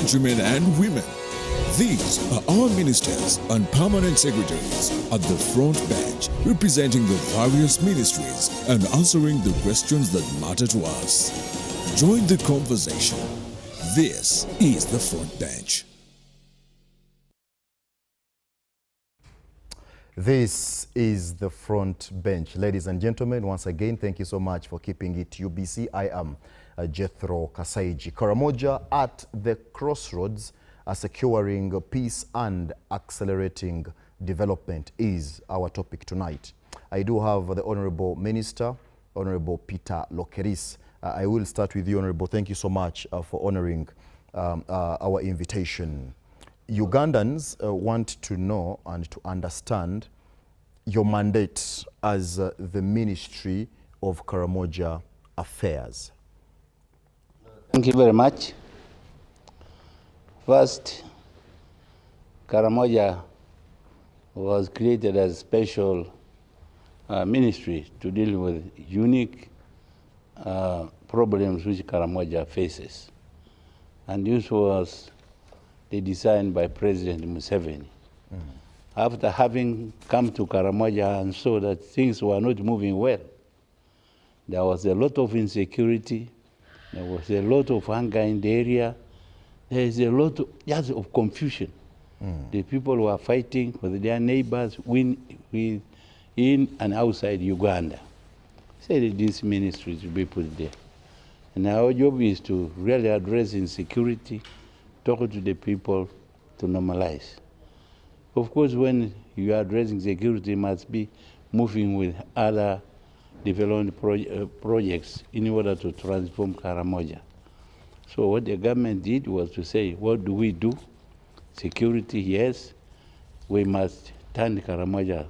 gentlemen and women, these are our ministers and permanent secretaries at the front bench representing the various ministries and answering the questions that matter to us. Join the conversation. This is the front bench. This is the front bench. Ladies and gentlemen, once again, thank you so much for keeping it UBC. I am JETHRO KASAIGI. Karamoja at the crossroads, securing peace and accelerating development is our topic tonight. I do have the Honorable Minister, Honorable Peter Lokeris. I will start with you, Honorable. Thank you so much for honoring our invitation. Ugandans want to know and to understand your mandate as the Ministry of Karamoja Affairs. Thank you very much. First, Karamoja was created as a special ministry to deal with unique problems which Karamoja faces. And this was the design by President Museveni. After having come to Karamoja and saw that things were not moving well, there was a lot of insecurity, there was a lot of hunger in the area, there is a lot of, just of confusion. The people were fighting with their neighbors in and outside Uganda. Said this ministry to be put there. And our job is to really address insecurity, talk to the people to normalize. Of course, when you are addressing security, you must be moving with other development projects in order to transform Karamoja. So what the government did was to say, what do we do? Security, yes. We must turn Karamoja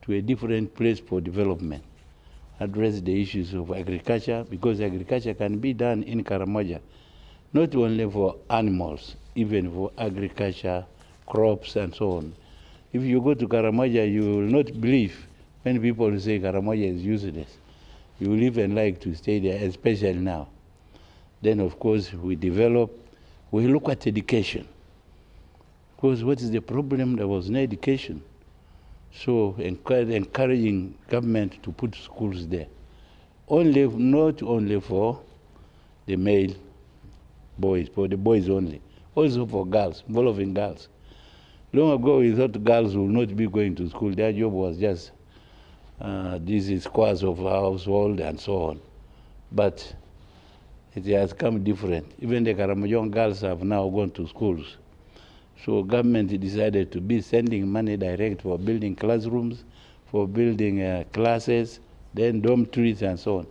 to a different place for development. Address the issues of agriculture, because agriculture can be done in Karamoja, not only for animals, even for agriculture, crops, and so on. If you go to Karamoja, you will not believe when people say Karamoja is useless. You will even like to stay there, especially now. Then, of course, we look at education. Because what is the problem? There was no education. So encouraging government to put schools there. Not only for the male boys, for the boys only, also for girls, involving girls. Long ago, we thought girls would not be going to school. Their job was just these squares of household and so on. But it has come different. Even the Karamojong girls have now gone to schools. So government decided to be sending money direct for building classrooms, for building classes, then dormitories and so on.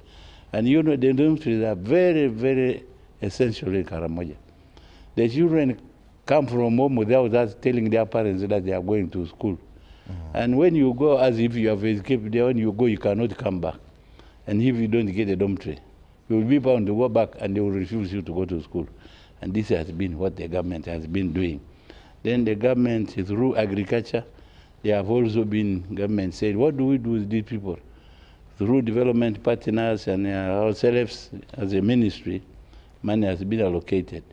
And you know, the dormitories are very, very essential in Karamoja. The children come from home without us telling their parents that they are going to school. And when you go as if you have escaped there, when you go, you cannot come back. And if you don't get a dormitory, you will be bound to go back and they will refuse you to go to school. And this has been what the government has been doing. Then the government, through agriculture, they have also been, government said, what do we do with these people? Through development partners and ourselves as a ministry, money has been allocated.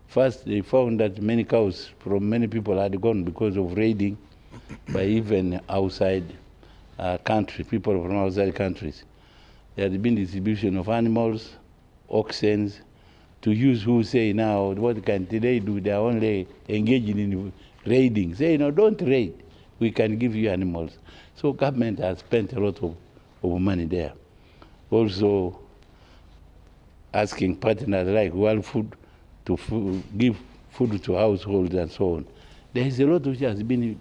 First, they found that many cows from many people had gone because of raiding by even outside country, people from outside countries. There had been distribution of animals, oxen, to use who say now, what can they do? They are only engaging in raiding. Say, no, don't raid. We can give you animals. So government has spent a lot of money there. Also asking partners like World Food to give food to households and so on. There is a lot which has been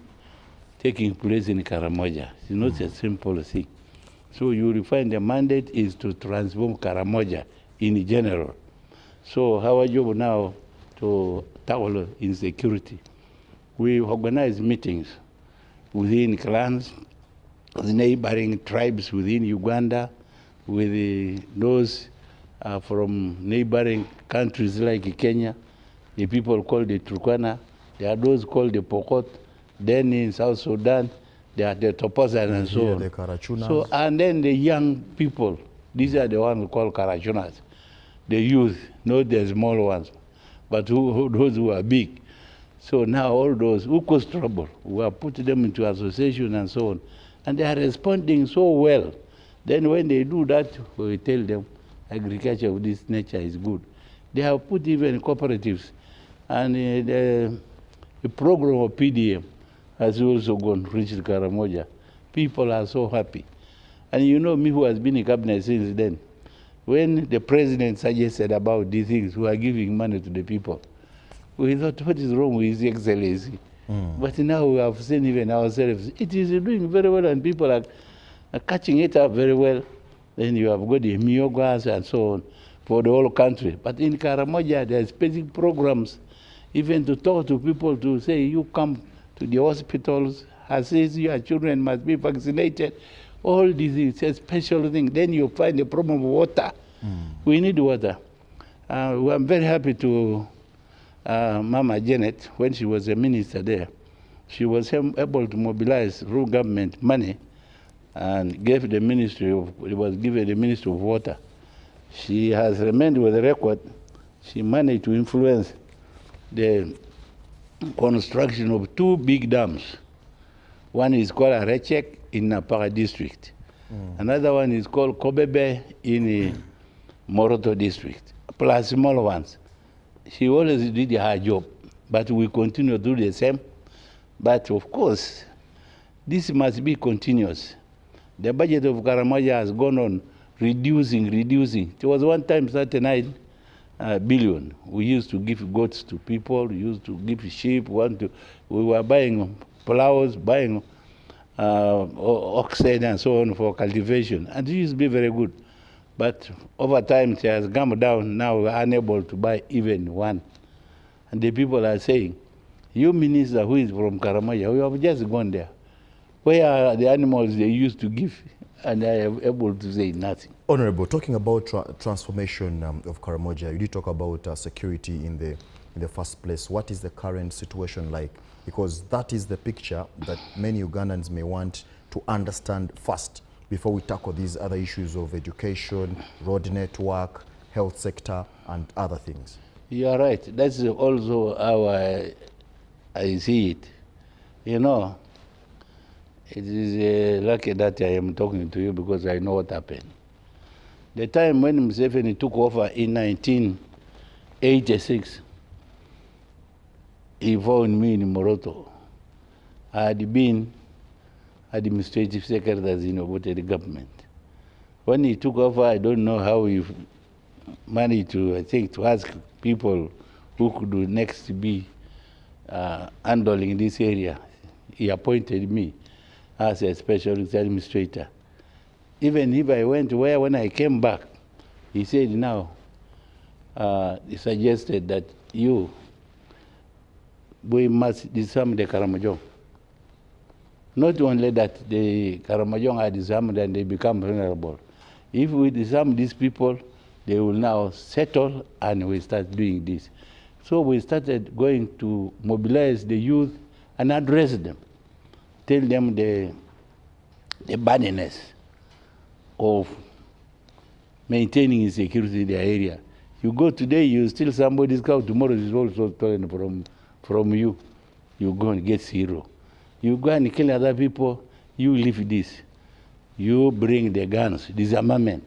taking place in Karamoja. It's not a simple thing. So you will find the mandate is to transform Karamoja in general. So our job now to tackle insecurity. We organize meetings within clans, the neighboring tribes within Uganda, with those from neighboring countries like Kenya, the people called the Turkana, there are those called the Pokot, then in South Sudan, there are the Topazan and so on. The Karachunas. So, and then the young people, these are the ones called Karachunas, the youth, not the small ones. but those who are big. So now all those who cause trouble, we have put them into association and so on. And they are responding so well. Then when they do that, we tell them agriculture of this nature is good. They have put even cooperatives. And the program of PDM has also gone reach Karamoja. People are so happy. And you know me who has been in cabinet since then, when the president suggested about these things, we are giving money to the people, we thought, what is wrong with His Excellency? But now we have seen even ourselves, it is doing very well and people are catching it up very well. Then you have got the miogas and so on for the whole country. But in Karamoja, there are specific programs, even to talk to people to say, you come to the hospitals, assess your children must be vaccinated. All these is a special thing. Then you find the problem of water. We need water. I'm very happy to Mama Janet, when she was a minister there, she was able to mobilize rural government money and gave the ministry of, it was given the Ministry of Water. She has remained with the record. She managed to influence the construction of 2 big dams. One is called Arechek in Napara district. Another one is called Kobebe in Moroto district, plus small ones. She always did her job, but we continue to do the same. But of course, this must be continuous. The budget of Karamoja has gone on reducing. It was one time 39 billion. We used to give goats to people, we used to give sheep, we were buying plows, buying oxen and so on for cultivation. And it used to be very good. But over time, it has come down. Now we are unable to buy even one. And the people are saying, you minister who is from Karamoja, we have just gone there. Where are the animals they used to give? And I am able to say nothing. Honorable, talking about transformation of Karamoja, you did talk about security in the first place. What is the current situation like? Because that is the picture that many Ugandans may want to understand first before we tackle these other issues of education, road network, health sector, and other things. You are right. That's also how I see it. You know, it is lucky that I am talking to you because I know what happened. The time when Museveni took over in 1986, he found me in Moroto. I had been administrative secretary in the government. When he took over, I don't know how he managed to, I think, to ask people who could do next to be handling this area. He appointed me as a specialist administrator. Even if I went where, when I came back, he said, now, he suggested that we must disarm the Karamojong. Not only that the Karamojong are disarmed and they become vulnerable. If we disarm these people, they will now settle and we start doing this. So we started going to mobilize the youth and address them. Tell them the badness of maintaining insecurity in the area. You go today, you steal somebody's cow, tomorrow it's also stolen from you. You go and get zero. You go and kill other people, you leave this. You bring the guns, disarmament.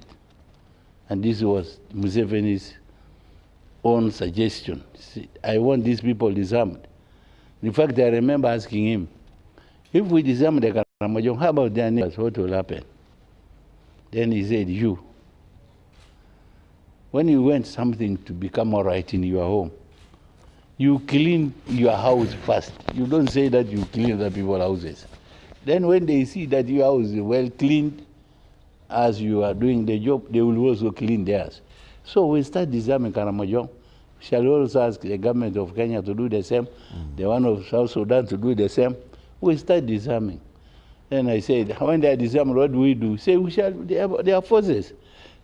And this was Museveni's own suggestion. I want these people disarmed. In fact, I remember asking him, if we disarm the Karamojong, how about their neighbors? What will happen? Then he said, you. When you want something to become all right in your home, you clean your house first. You don't say that you clean other people's houses. Then when they see that your house is well cleaned, as you are doing the job, they will also clean theirs. So we start disarming Karamojong. We shall also ask the government of Kenya to do the same, the one of South Sudan to do the same. We start disarming. Then I said, when they are disarmed, what do we do? Say, they are forces.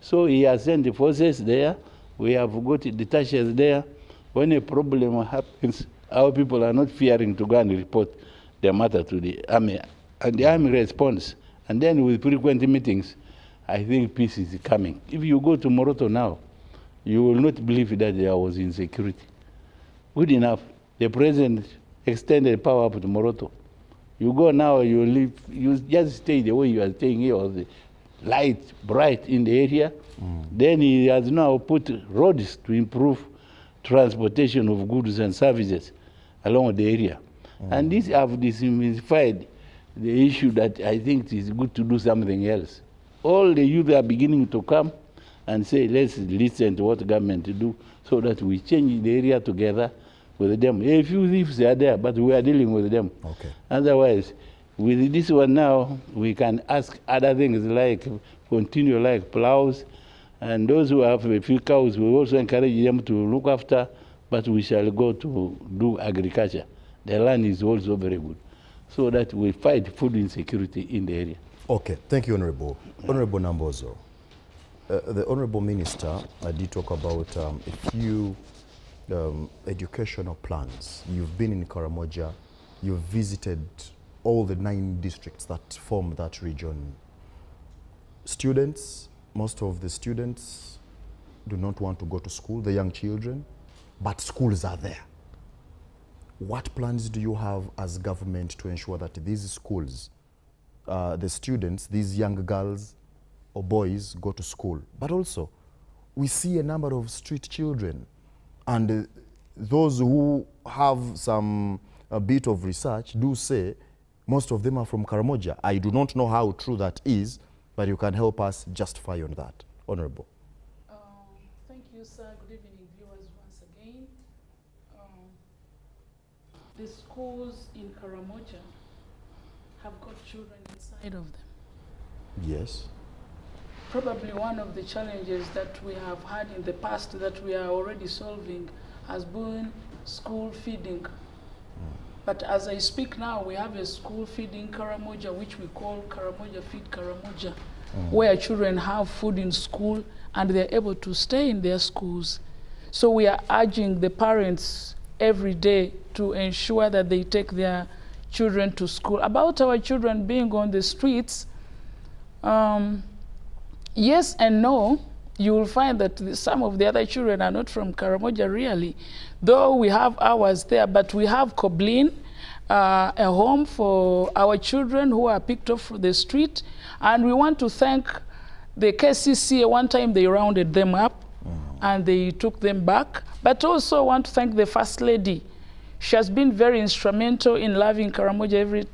So he has sent the forces there. We have got the detachers there. When a problem happens, our people are not fearing to go and report the matter to the army. And the army responds. And then with frequent meetings, I think peace is coming. If you go to Moroto now, you will not believe that there was insecurity. good enough. The president extended power up to Moroto. You go now, you live, you just stay the way you are staying here, or the light bright in the area. Then he has now put roads to improve transportation of goods and services along the area. And these have demystified the issue that I think it is good to do something else. All the youth are beginning to come and say, let's listen to what government to do so that we change the area together with them. A few thieves are there, but we are dealing with them. Okay. Otherwise, with this one now, we can ask other things like continue like plows, and those who have a few cows, we also encourage them to look after, but we shall go to do agriculture. The land is also very good, so that we fight food insecurity in the area. Okay, thank you, Honorable. Honorable Nambozo, the Honorable Minister did talk about a few educational plans. You've been in Karamoja, you've visited all the 9 districts that form that region. Students, most of the students do not want to go to school, the young children, but schools are there. What plans do you have as government to ensure that these schools, the students, these young girls or boys go to school? But also, we see a number of street children, and those who have a bit of research do say most of them are from Karamoja. I do not know how true that is, but you can help us justify on that. Honorable. Thank you, sir. Good evening, viewers, once again. The schools in Karamoja have got children inside of them. Yes. Probably one of the challenges that we have had in the past that we are already solving has been school feeding. But as I speak now, we have a school feeding Karamoja, which we call Karamoja Feed Karamoja, where children have food in school and they're able to stay in their schools. So we are urging the parents every day to ensure that they take their children to school. About our children being on the streets, yes and no. You will find that some of the other children are not from Karamoja really, though we have ours there, but we have Koblin, a home for our children who are picked up from the street, and we want to thank the KCCA. One time they rounded them up and they took them back, but also want to thank the First Lady. She has been very instrumental in loving Karamoja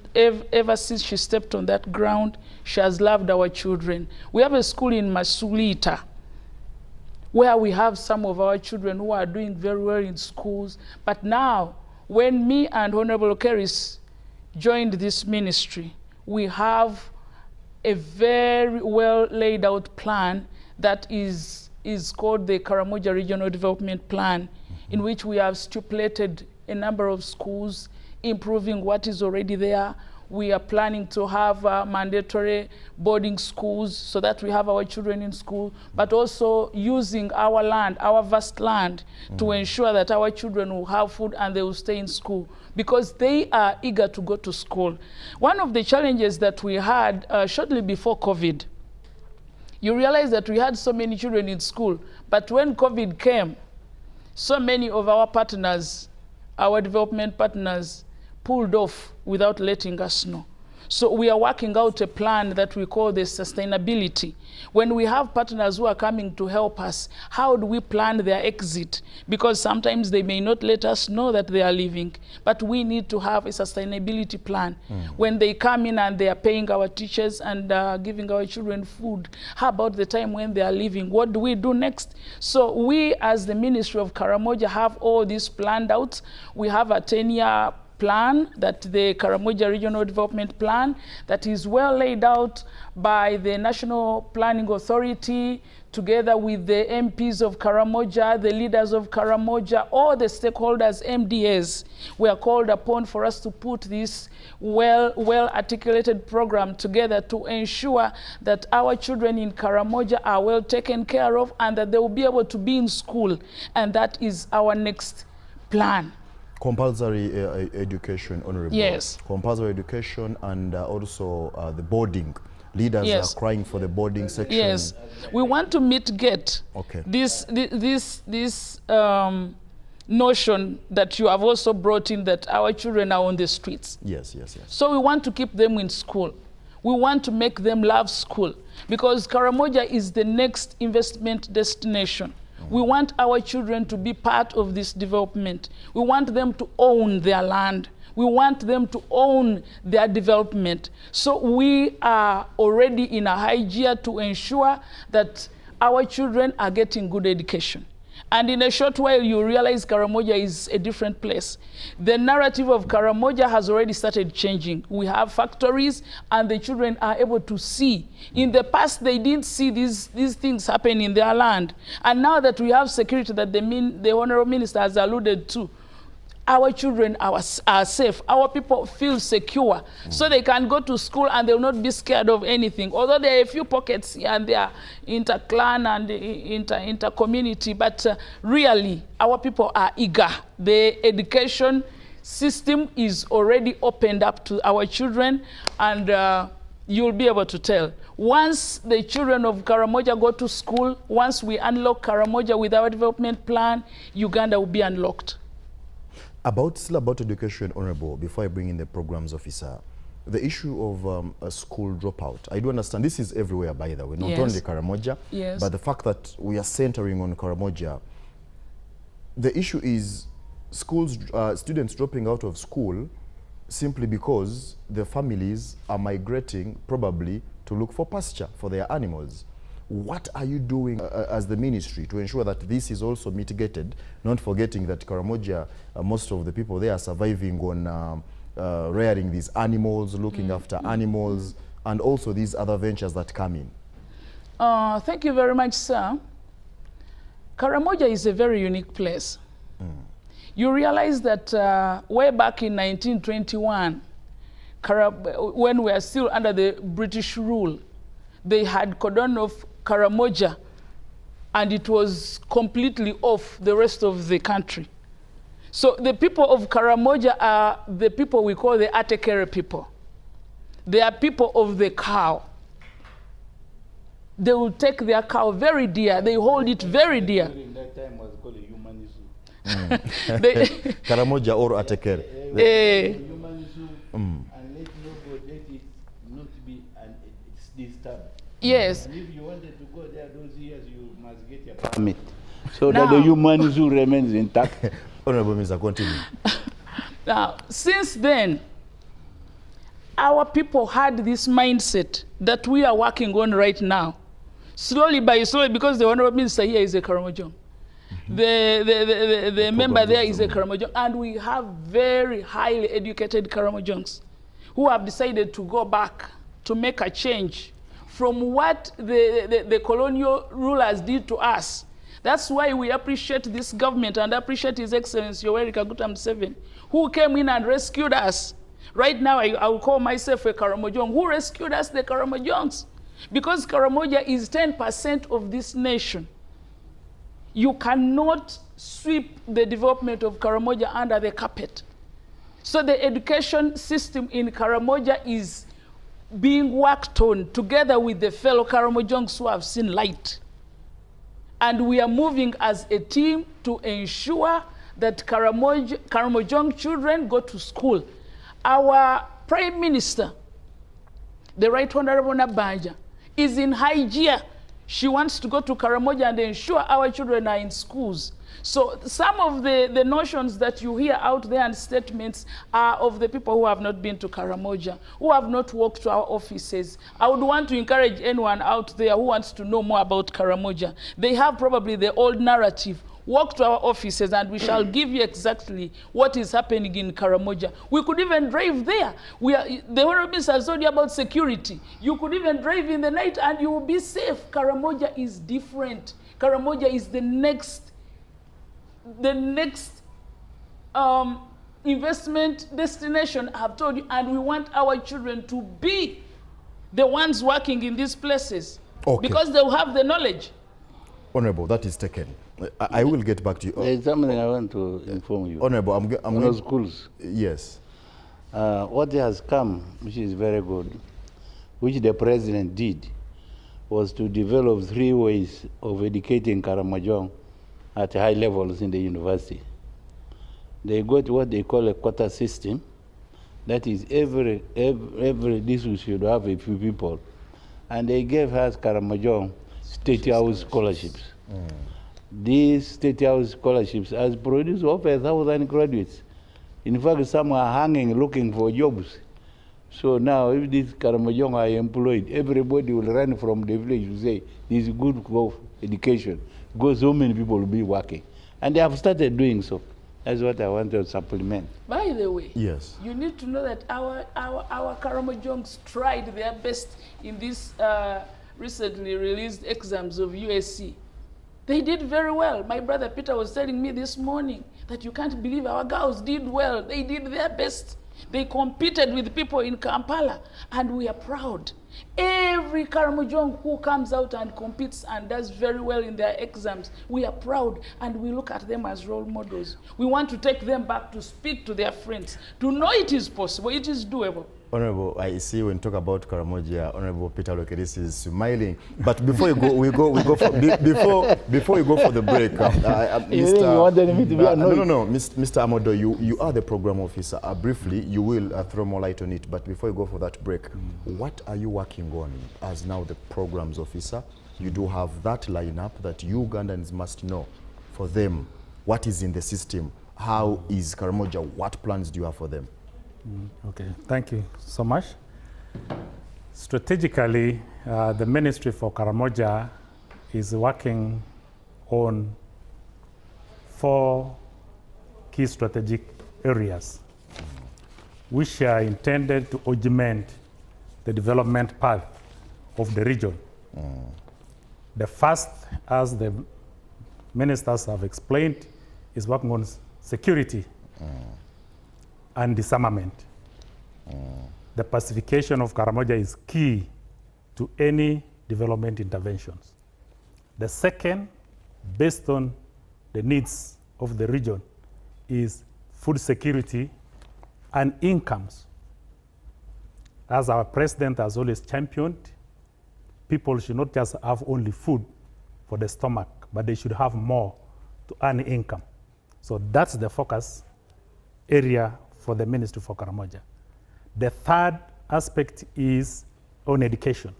ever since she stepped on that ground. She has loved our children. We have a school in Masulita, where we have some of our children who are doing very well in schools. But now, when me and Honorable Keris joined this ministry, we have a very well laid out plan that is called the Karamoja Regional Development Plan, in which we have stipulated a number of schools, improving what is already there. We are planning to have mandatory boarding schools so that we have our children in school, but also using our land, our vast land, to ensure that our children will have food and they will stay in school because they are eager to go to school. One of the challenges that we had shortly before COVID, you realize that we had so many children in school, but when COVID came, so many of our partners, our development partners, pulled off without letting us know. So we are working out a plan that we call the sustainability. When we have partners who are coming to help us, how do we plan their exit? Because sometimes they may not let us know that they are leaving, but we need to have a sustainability plan. When they come in and they are paying our teachers and giving our children food, how about the time when they are leaving? What do we do next? So we, as the Ministry of Karamoja, have all this planned out. We have a 10-year plan, that the Karamoja Regional Development Plan, that is well laid out by the National Planning Authority, together with the MPs of Karamoja, the leaders of Karamoja, all the stakeholders, MDAs, we are called upon for us to put this well-articulated program together to ensure that our children in Karamoja are well taken care of and that they will be able to be in school. And that is our next plan. Compulsory education, Honorable. Yes. Compulsory education and also the boarding. Leaders Yes. are crying for the boarding section. Yes, we want to mitigate Okay. this notion that you have also brought in, that our children are on the streets. Yes, yes, yes. So we want to keep them in school. We want to make them love school, because Karamoja is the next investment destination. We want our children to be part of this development. We want them to own their land. We want them to own their development. So we are already in a high gear to ensure that our children are getting good education. And in a short while, you realize Karamoja is a different place. The narrative of Karamoja has already started changing. We have factories, and the children are able to see. In the past, they didn't see these things happen in their land. And now that we have security that the Honorable Minister has alluded to, our children are safe. Our people feel secure. So they can go to school and they will not be scared of anything. Although there are a few pockets here and there, inter-clan and inter-community, but really, our people are eager. The education system is already opened up to our children, and you'll be able to tell. Once the children of Karamoja go to school, once we unlock Karamoja with our development plan, Uganda will be unlocked. Still about education, Honorable, before I bring in the programs officer, the issue of a school dropout. I do understand this is everywhere, by the way, not only Karamoja, but the fact that we are centering on Karamoja. The issue is students dropping out of school simply because the families are migrating probably to look for pasture for their animals. What are you doing as the ministry to ensure that this is also mitigated, not forgetting that Karamoja, most of the people there are surviving on rearing these animals, looking after animals, and also these other ventures that come in? Thank you very much, sir. Karamoja is a very unique place. You realize that way back in 1921, when we are still under the British rule, they had cordoned off Karamoja, and it was completely off the rest of the country. So the people of Karamoja are the people we call the Atekere people. They are people of the cow. They will take their cow very dear. They hold it very dear. During that time was called humanism. Karamoja or Atekere. Humanism, and let it not be it's disturbed. Yes. And if you wanted to go there those years, you must get your permit. So that the humanism remains intact. Honorable Minister, continue. Now, since then, our people had this mindset that we are working on right now. Slowly by slowly, because the Honorable Minister here is a Karamojong. The member there is a Karamojong, and we have very highly educated Karamojongs who have decided to go back to make a change from what the colonial rulers did to us. That's why we appreciate this government and appreciate His Excellency Yoweri Kaguta Museveni, who came in and rescued us. Right now, I will call myself a Karamojong. Who rescued us? The Karamojongs. Because Karamoja is 10% of this nation. You cannot sweep the development of Karamoja under the carpet. So the education system in Karamoja is being worked on together with the fellow Karamojongs who have seen light. And we are moving as a team to ensure that Karamojong children go to school. Our Prime Minister, the Right Honorable Nabanja, is in high gear. She wants to go to Karamoja and ensure our children are in schools. So some of the notions that you hear out there and statements are of the people who have not been to Karamoja, who have not walked to our offices. I would want to encourage anyone out there who wants to know more about Karamoja. They have probably the old narrative. Walk to our offices and we shall give you exactly what is happening in Karamoja. We could even drive there. The Honorable Minister has told you about security. You could even drive in the night and you will be safe. Karamoja is different. Karamoja is the next investment destination, I have told you, and we want our children to be the ones working in these places because they will have the knowledge. Honorable, that is taken. I will get back to you. There's something I want to inform you. Honorable, I'm going to schools. Yes. What has come, which is very good, which the president did, was to develop 3 ways of educating Karamojong at high levels in the university. They got what they call a quota system. That is, every district should have a few people. And they gave us Karamoja'S State House scholarships. These State House scholarships has produced over 1,000 graduates. In fact, some are hanging looking for jobs. So now, if these Karamoja'S are employed, everybody will run from the village to say, this is good for education, because so many people will be working. And they have started doing so. That's what I want to supplement. By the way, Yes. you need to know that our Karamoja'S tried their best in these recently released exams of USC. They did very well. My brother Peter was telling me this morning that you can't believe our girls did well. They did their best. They competed with people in Kampala, and we are proud. Every Karamoja'S who comes out and competes and does very well in their exams, we are proud, and we look at them as role models. We want to take them back to speak to their friends, to know it is possible, it is doable. Honorable, I see when you talk about Karamoja, Honorable Peter Lokeris is smiling. But before you go, before you go for the break, You wanted me to be annoyed? No, Mr. Amodo, you are the program officer. Briefly, you will throw more light on it. But before you go for that break, what are you working on as now the programs officer? You do have that lineup that Ugandans must know for them. What is in the system? How is Karamoja? What plans do you have for them? Okay, thank you so much. Strategically, the Ministry for Karamoja is working on 4 key strategic areas, which are intended to augment the development path of the region. The first, as the ministers have explained, is working on security and disarmament. The pacification of Karamoja is key to any development interventions. The second, based on the needs of the region, is food security and incomes. As our president has always championed, people should not just have only food for the stomach, but they should have more to earn income. So that's the focus area for the Ministry for Karamoja. The third aspect is on education,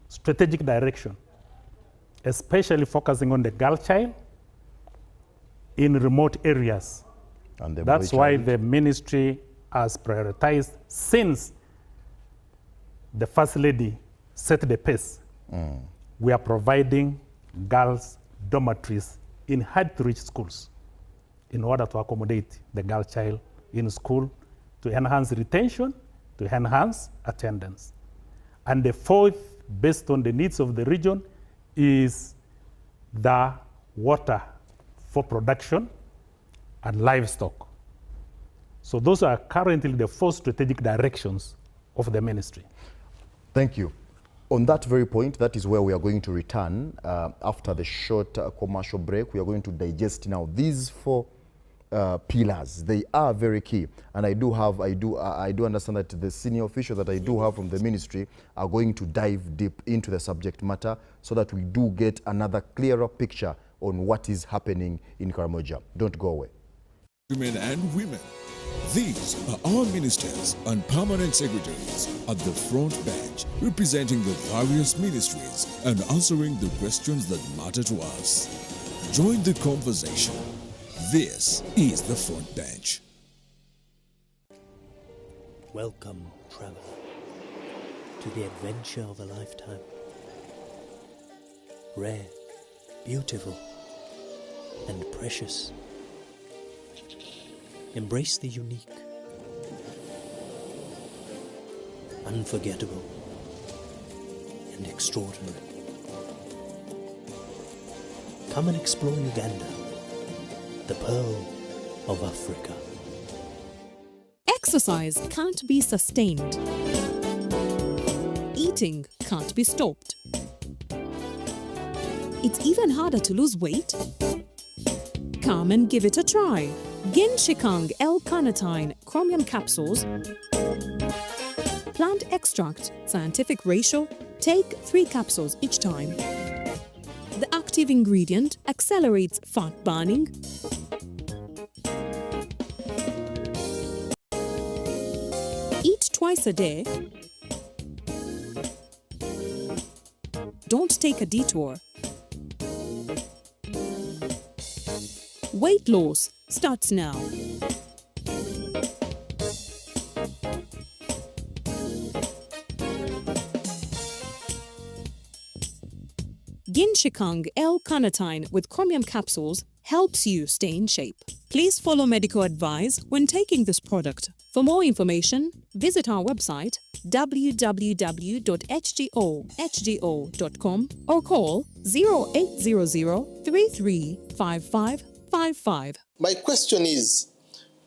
strategic direction, especially focusing on the girl child in remote areas. And the That's boy why child. the ministry has prioritized, since the First Lady set the pace, we are providing girls' dormitories in hard-to-reach schools in order to accommodate the girl child in school, to enhance retention, to enhance attendance. And the fourth, based on the needs of the region, is the water for production and livestock. So those are currently the 4 strategic directions of the ministry. Thank you. On that very point, that is where we are going to return after the short commercial break. We are going to digest now these 4 pillars. They are very key, and I do understand that the senior officials that I do have from the ministry are going to dive deep into the subject matter so that we do get another clearer picture on what is happening in Karamoja. Don't go away. Men and women. These are our ministers and permanent secretaries at the front bench, representing the various ministries and answering the questions that matter to us. Join the conversation. This is the front bench. Welcome, traveler, to the adventure of a lifetime. Rare, beautiful, and precious. Embrace the unique, unforgettable, and extraordinary. Come and explore Uganda, the pearl of Africa. Exercise can't be sustained. Eating can't be stopped. It's even harder to lose weight. Come and give it a try. Genshikang L-carnitine chromium capsules. Plant extract, scientific ratio. Take 3 capsules each time. The active ingredient accelerates fat burning, twice a day? Don't take a detour. Weight loss starts now. Ginshikang L-carnitine with chromium capsules helps you stay in shape. Please follow medical advice when taking this product. For more information, visit our website www.hgo.com or call 0800 335555. My question is,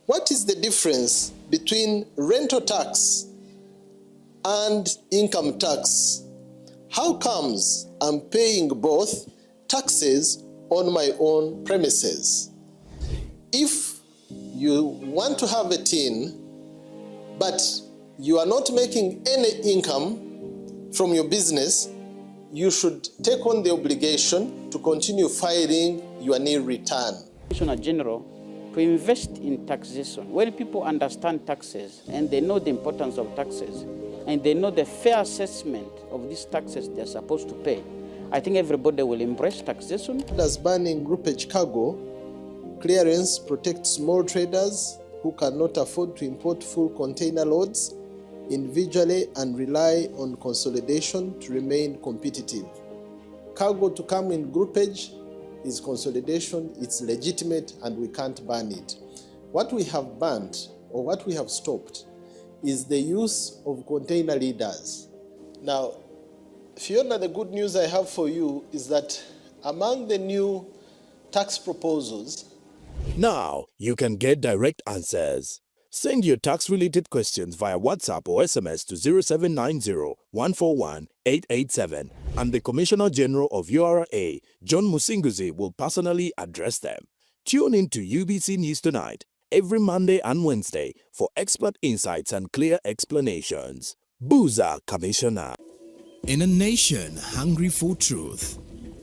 what is the difference between rental tax and income tax? How comes I'm paying both taxes on my own premises? If you want to have a tin, but you are not making any income from your business, you should take on the obligation to continue filing your nil return. Commissioner General, to invest in taxation, when people understand taxes and they know the importance of taxes and they know the fair assessment of these taxes they're supposed to pay, I think everybody will embrace taxation. As banning groupage cargo clearance protects small traders who cannot afford to import full container loads individually and rely on consolidation to remain competitive. Cargo to come in groupage is consolidation, it's legitimate, and we can't ban it. What we have banned, or what we have stopped, is the use of container leaders. Now, Fiona, the good news I have for you is that among the new tax proposals, now you can get direct answers. Send your tax-related questions via WhatsApp or SMS to 0790 141 887, and the Commissioner General of URA, John Musinguzi, will personally address them. Tune in to UBC News Tonight every Monday and Wednesday for expert insights and clear explanations. Booza Commissioner. In a nation hungry for truth,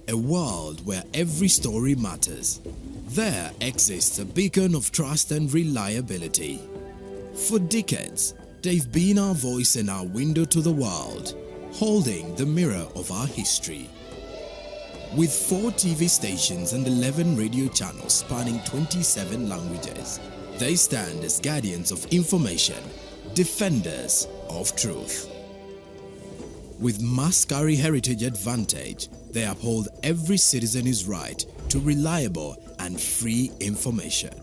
a world where every story matters, there exists a beacon of trust and reliability. For decades, they've been our voice and our window to the world, holding the mirror of our history. With 4 TV stations and 11 radio channels spanning 27 languages, they stand as guardians of information, defenders of truth. With Mascari Heritage Advantage, they uphold every citizen's right to reliable and free information.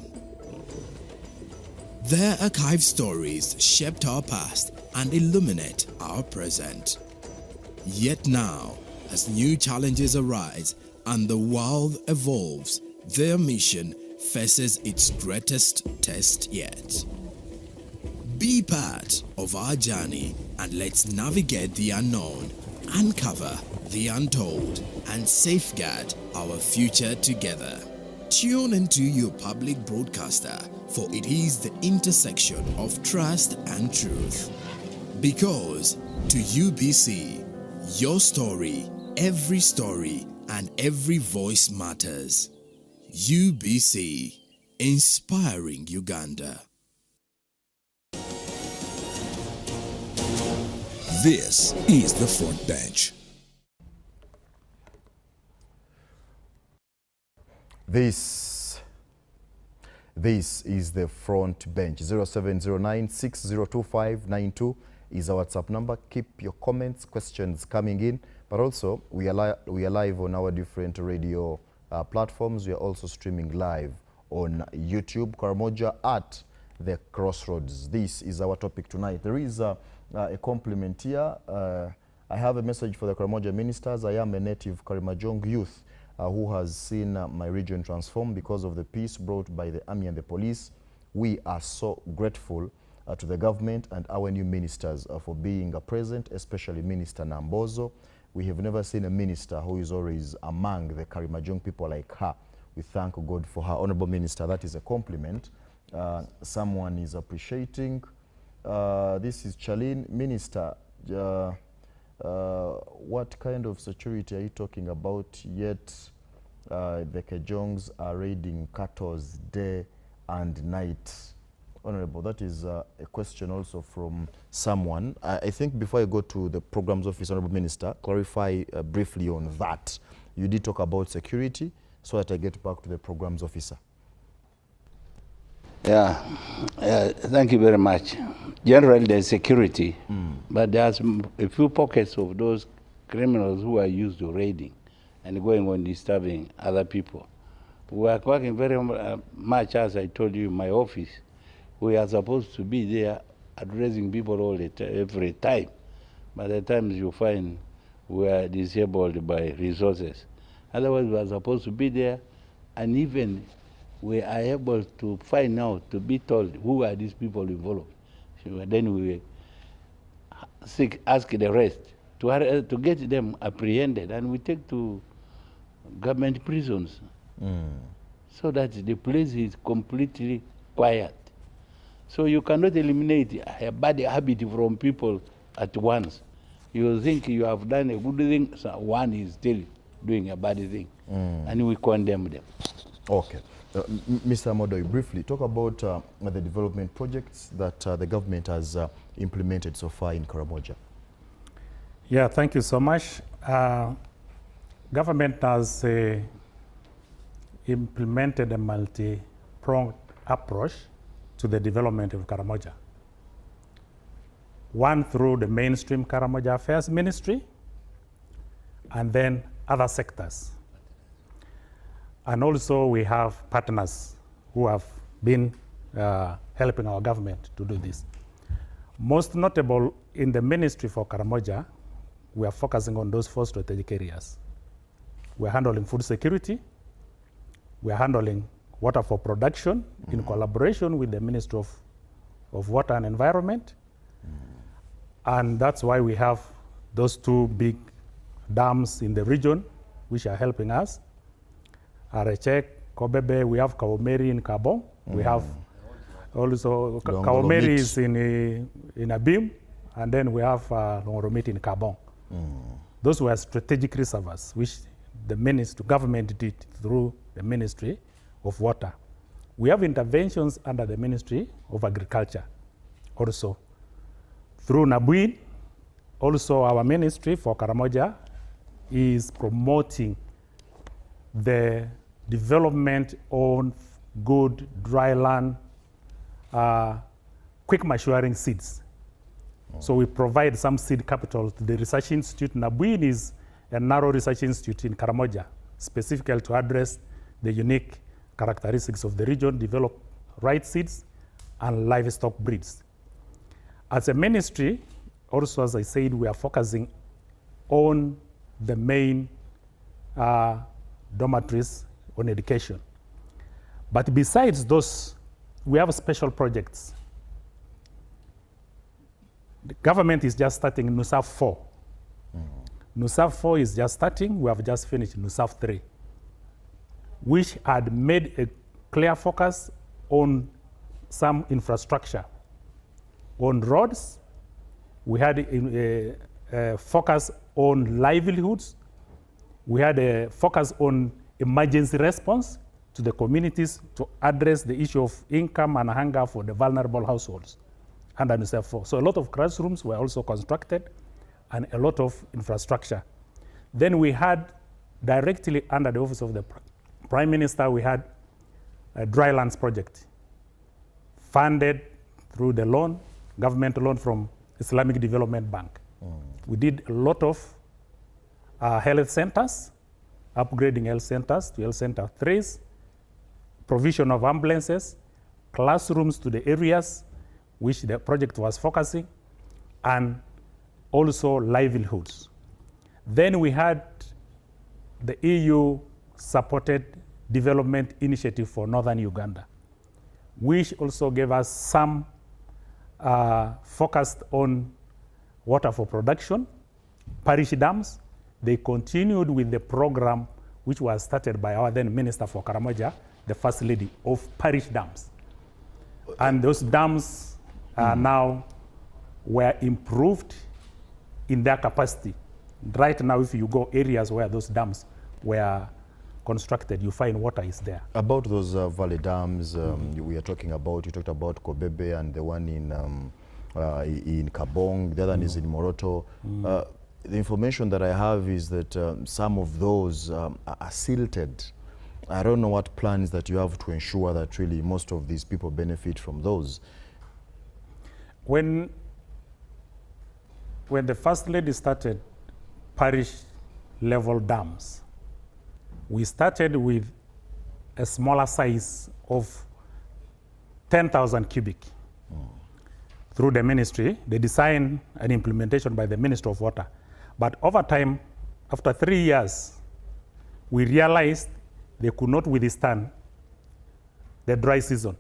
Their archive stories shaped our past and illuminate our present. Yet now, as new challenges arise and the world evolves, their mission faces its greatest test yet. Be part of our journey and let's navigate the unknown, uncover the untold, and safeguard our future together. Tune into your public broadcaster, for it is the intersection of trust and truth. Because to UBC, your story, and every voice matters. UBC, inspiring Uganda. This is the Front Bench. This is the Front Bench. 0709 602592 is our WhatsApp number. Keep your comments, questions coming in, but also we are live on our different radio platforms. We are also streaming live on YouTube. Karamoja at the Crossroads. This is our topic tonight. There is a compliment here. I have a message for the Karamoja ministers. I am a native Karamoja'S youth who has seen my region transform because of the peace brought by the army and the police. We are so grateful to the government and our new ministers for being present, especially Minister Nambozo. We have never seen a minister who is always among the Karamoja'S people like her. We thank God for her. Honorable Minister, that is a compliment. Someone is appreciating. This is Charlene. Minister, what kind of security are you talking about? Yet the Kejongs are raiding cattle day and night. Honorable, that is a question also from someone. I think before I go to the Programs Office, Honorable Minister, clarify briefly on that. You did talk about security, so that I get back to the Programs Officer. Yeah, thank you very much. Generally, there's security, but there's a few pockets of those criminals who are used to raiding and going on disturbing other people. We are working very much, as I told you, in my office. We are supposed to be there addressing people all the every time. By the times you find we are disabled by resources. Otherwise, we are supposed to be there, and even we are able to find out, to be told who are these people involved. So then we ask the rest to get them apprehended, and we take to government prisons so that the place is completely quiet. So you cannot eliminate a bad habit from people at once. You think you have done a good thing, so one is still doing a bad thing, and we condemn them. Okay. Mr. Modoi, briefly, talk about the development projects that the government has implemented so far in Karamoja. Yeah, thank you so much. Government has implemented a multi-pronged approach to the development of Karamoja. One through the mainstream Karamoja Affairs Ministry, and then other sectors. And also we have partners who have been helping our government to do this. Most notable in the Ministry for Karamoja, we are focusing on those 4 strategic areas. We're handling food security, we're handling water for production in collaboration with the Ministry of Water and Environment. And that's why we have those 2 big dams in the region which are helping us. Arechek, Kobebe, we have Kaomeri in Kabong. We have also Kaomeri is in Abim, and then we have Longoromit in Kabong. Those were strategic reservoirs which the government did through the Ministry of Water. We have interventions under the Ministry of Agriculture also. Through Nabuin, also our Ministry for Karamoja is promoting the development on good dry land, quick maturing seeds. So we provide some seed capital to the research institute. Nabuin is a narrow research institute in Karamoja, specifically to address the unique characteristics of the region, develop right seeds and livestock breeds. As a ministry, also as I said, we are focusing on the main dormitories on education. But besides those, we have special projects. The government is just starting NUSAF 4. NUSAF 4 is just starting. We have just finished NUSAF 3, which had made a clear focus on some infrastructure. On roads, we had a focus on livelihoods. We had a focus on emergency response to the communities to address the issue of income and hunger for the vulnerable households under NUSAF 4. So a lot of classrooms were also constructed and a lot of infrastructure. Then we had directly under the office of the Prime Minister, we had a dry lands project funded through the loan, government loan from Islamic Development Bank. We did a lot of health centers, upgrading health centers to health center 3s, provision of ambulances, classrooms to the areas which the project was focusing, and also livelihoods. Then we had the EU-supported development initiative for northern Uganda, which also gave us some focused on water for production, parish dams. They continued with the program which was started by our then Minister for Karamoja, the First Lady, of parish dams. And those dams are now were improved in their capacity. Right now, if you go areas where those dams were constructed, you find water is there. About those valley dams we are talking about, you talked about Kobebe and the one in Kabong, the other one is in Moroto. The information that I have is that some of those are silted. I don't know what plans that you have to ensure that really most of these people benefit from those. When the First Lady started parish level dams, we started with a smaller size of 10,000 cubic. Through the ministry, the design and implementation by the Minister of Water. But over time, after 3 years, we realized they could not withstand the dry season.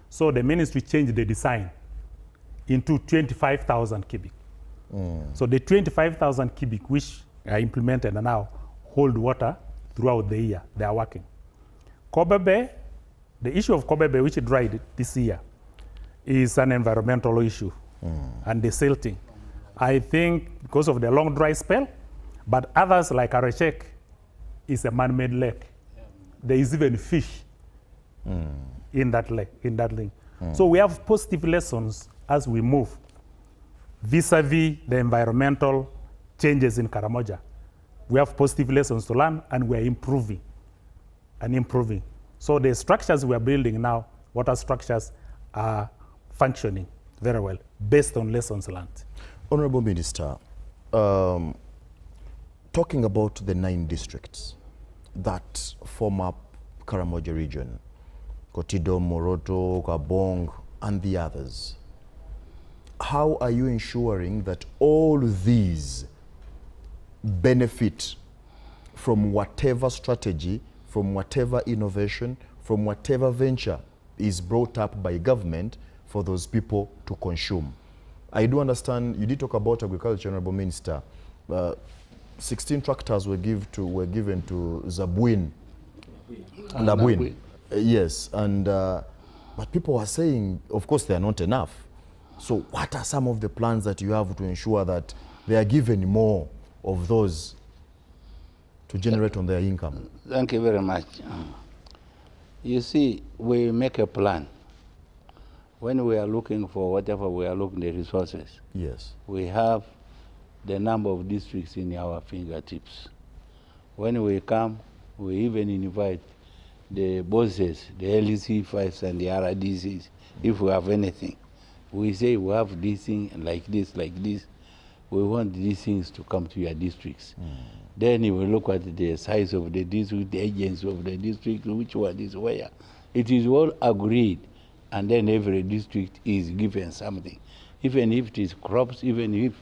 So the ministry changed the design into 25,000 cubic. So the 25,000 cubic, which are implemented and now hold water throughout the year, they are working. Kobebe, the issue of Kobebe, which dried this year, is an environmental issue and the silting. I think because of the long dry spell, but others like Arashek is a man-made lake. There is even fish in that lake, So we have positive lessons as we move vis-a-vis the environmental changes in Karamoja. We have positive lessons to learn and we are improving and improving. So the structures we are building now, water structures, are functioning very well based on lessons learned. Honorable Minister, talking about the 9 districts that form up Karamoja region, Kotido, Moroto, Kabong, and the others, how are you ensuring that all these benefit from whatever strategy, from whatever innovation, from whatever venture is brought up by government for those people to consume? I do understand you did talk about agriculture, Honorable Minister. 16 tractors were given to Zabuin. Nabuin. Yes, and but people are saying, of course, they are not enough. So what are some of the plans that you have to ensure that they are given more of those to generate on their income? Thank you very much. You see, we make a plan. When we are looking for whatever we are looking at resources, yes, we have the number of districts in our fingertips. When we come, we even invite the bosses, the LEC5s and the RDCs, if we have anything. We say we have this thing like this, like this. We want these things to come to your districts. Then you will look at the size of the district, the agents of the district, which one is where. It is all agreed. And then every district is given something. Even if it is crops, even if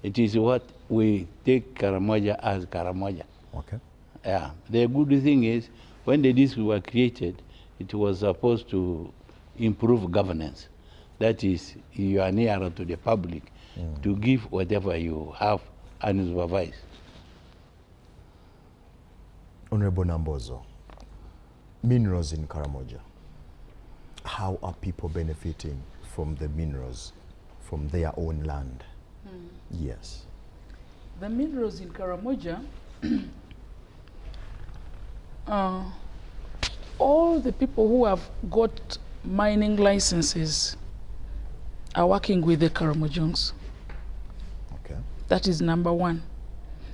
it is what we take Karamoja as Karamoja. Okay. Yeah. The good thing is, when the district were created, it was supposed to improve governance. That is, you are nearer to the public to give whatever you have unsupervised. Honorable Nambozo, minerals in Karamoja. How are people benefiting from the minerals from their own land? Yes. The minerals in Karamoja, all the people who have got mining licenses are working with the Karamoja'S. Okay. That is number one.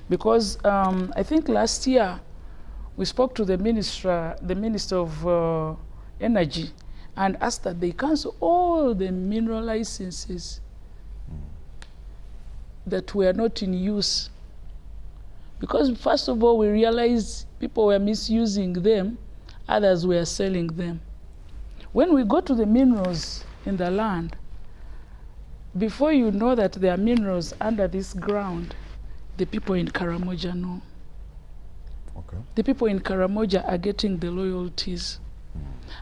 Because I think last year we spoke to the Minister of Energy, and asked that they cancel all the mineral licenses that were not in use. Because first of all, we realized people were misusing them, others were selling them. When we go to the minerals in the land, before you know that there are minerals under this ground, the people in Karamoja know. Okay. The people in Karamoja are getting the loyalties.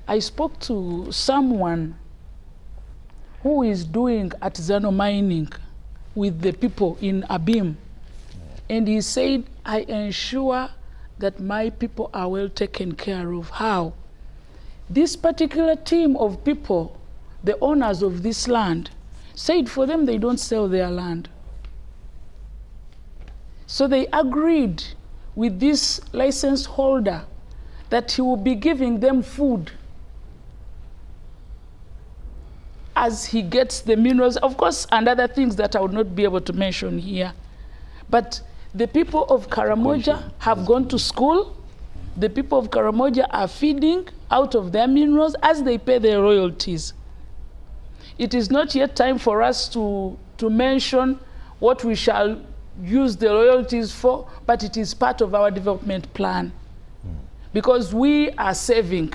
I spoke to someone who is doing artisanal mining with the people in Abim, and he said, I ensure that my people are well taken care of. How? This particular team of people, the owners of this land, said for them they don't sell their land. So they agreed with this license holder that he will be giving them food as he gets the minerals, of course, and other things that I would not be able to mention here. But the people of Karamoja have gone to school. The people of Karamoja are feeding out of their minerals as they pay their royalties. It is not yet time for us to mention what we shall use the royalties for, but it is part of our development plan. Because we are saving.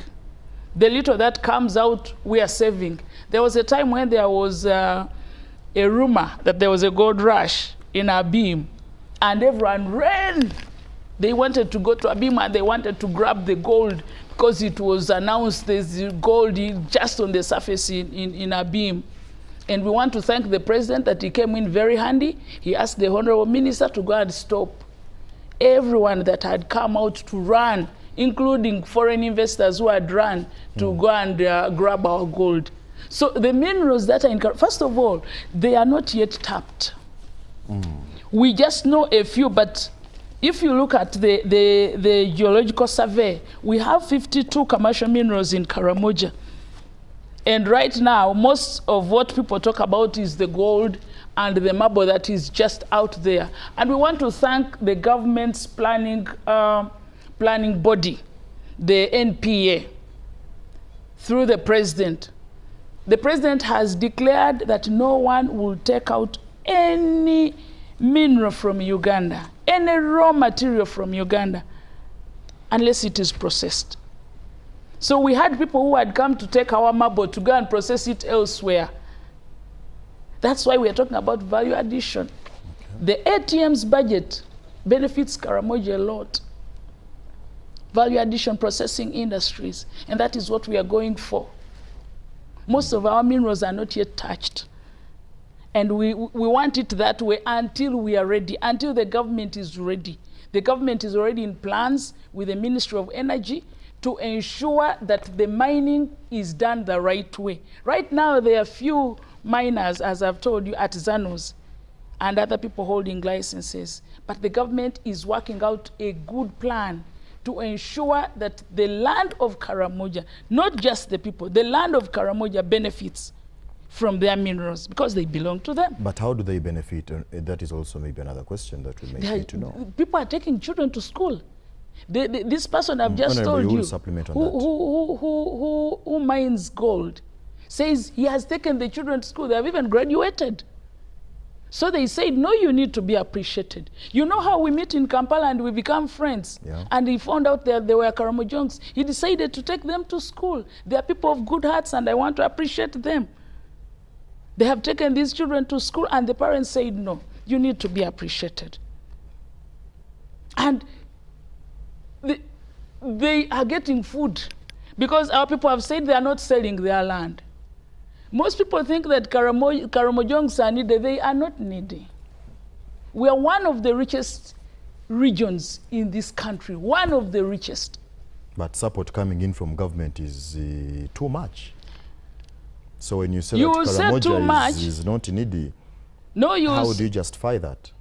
The little that comes out, we are saving. There was a time when there was a rumor that there was a gold rush in Abim, and everyone ran. They wanted to go to Abim and they wanted to grab the gold because it was announced there's gold just on the surface in Abim. And we want to thank the president that he came in very handy. He asked the honorable minister to go and stop everyone that had come out to run, including foreign investors who had run to go and grab our gold. So the minerals that are in, first of all, they are not yet tapped. We just know a few, but if you look at the geological survey, we have 52 commercial minerals in Karamoja. And right now, most of what people talk about is the gold and the marble that is just out there. And we want to thank the government's planning body, the NPA, through the president. The president has declared that no one will take out any mineral from Uganda, any raw material from Uganda, unless it is processed. So we had people who had come to take our marble to go and process it elsewhere. That's why we are talking about value addition. The ATM's budget benefits Karamoja a lot. Value addition processing industries, and that is what we are going for. Most of our minerals are not yet touched. And we want it that way until we are ready, until the government is ready. The government is already in plans with the Ministry of Energy to ensure that the mining is done the right way. Right now, there are few miners, as I've told you, artisanals, and other people holding licenses. But the government is working out a good plan to ensure that the land of Karamoja, not just the people, the land of Karamoja benefits from their minerals because they belong to them. But how do they benefit? That is also maybe another question that we may need to know. People are taking children to school. This person I've just told you, who mines gold, says he has taken the children to school. They have even graduated. So they said, no, you need to be appreciated. You know how we meet in Kampala and we become friends? Yeah. And he found out that they were Karamoja'S. He decided to take them to school. They are people of good hearts and I want to appreciate them. They have taken these children to school and the parents said, no, you need to be appreciated. And they are getting food because our people have said they are not selling their land. Most people think that Karamoja'S are needy. They are not needy. We are one of the richest regions in this country, one of the richest. But support coming in from government is too much. So when you say that Karamoja is not needy, how do you justify that?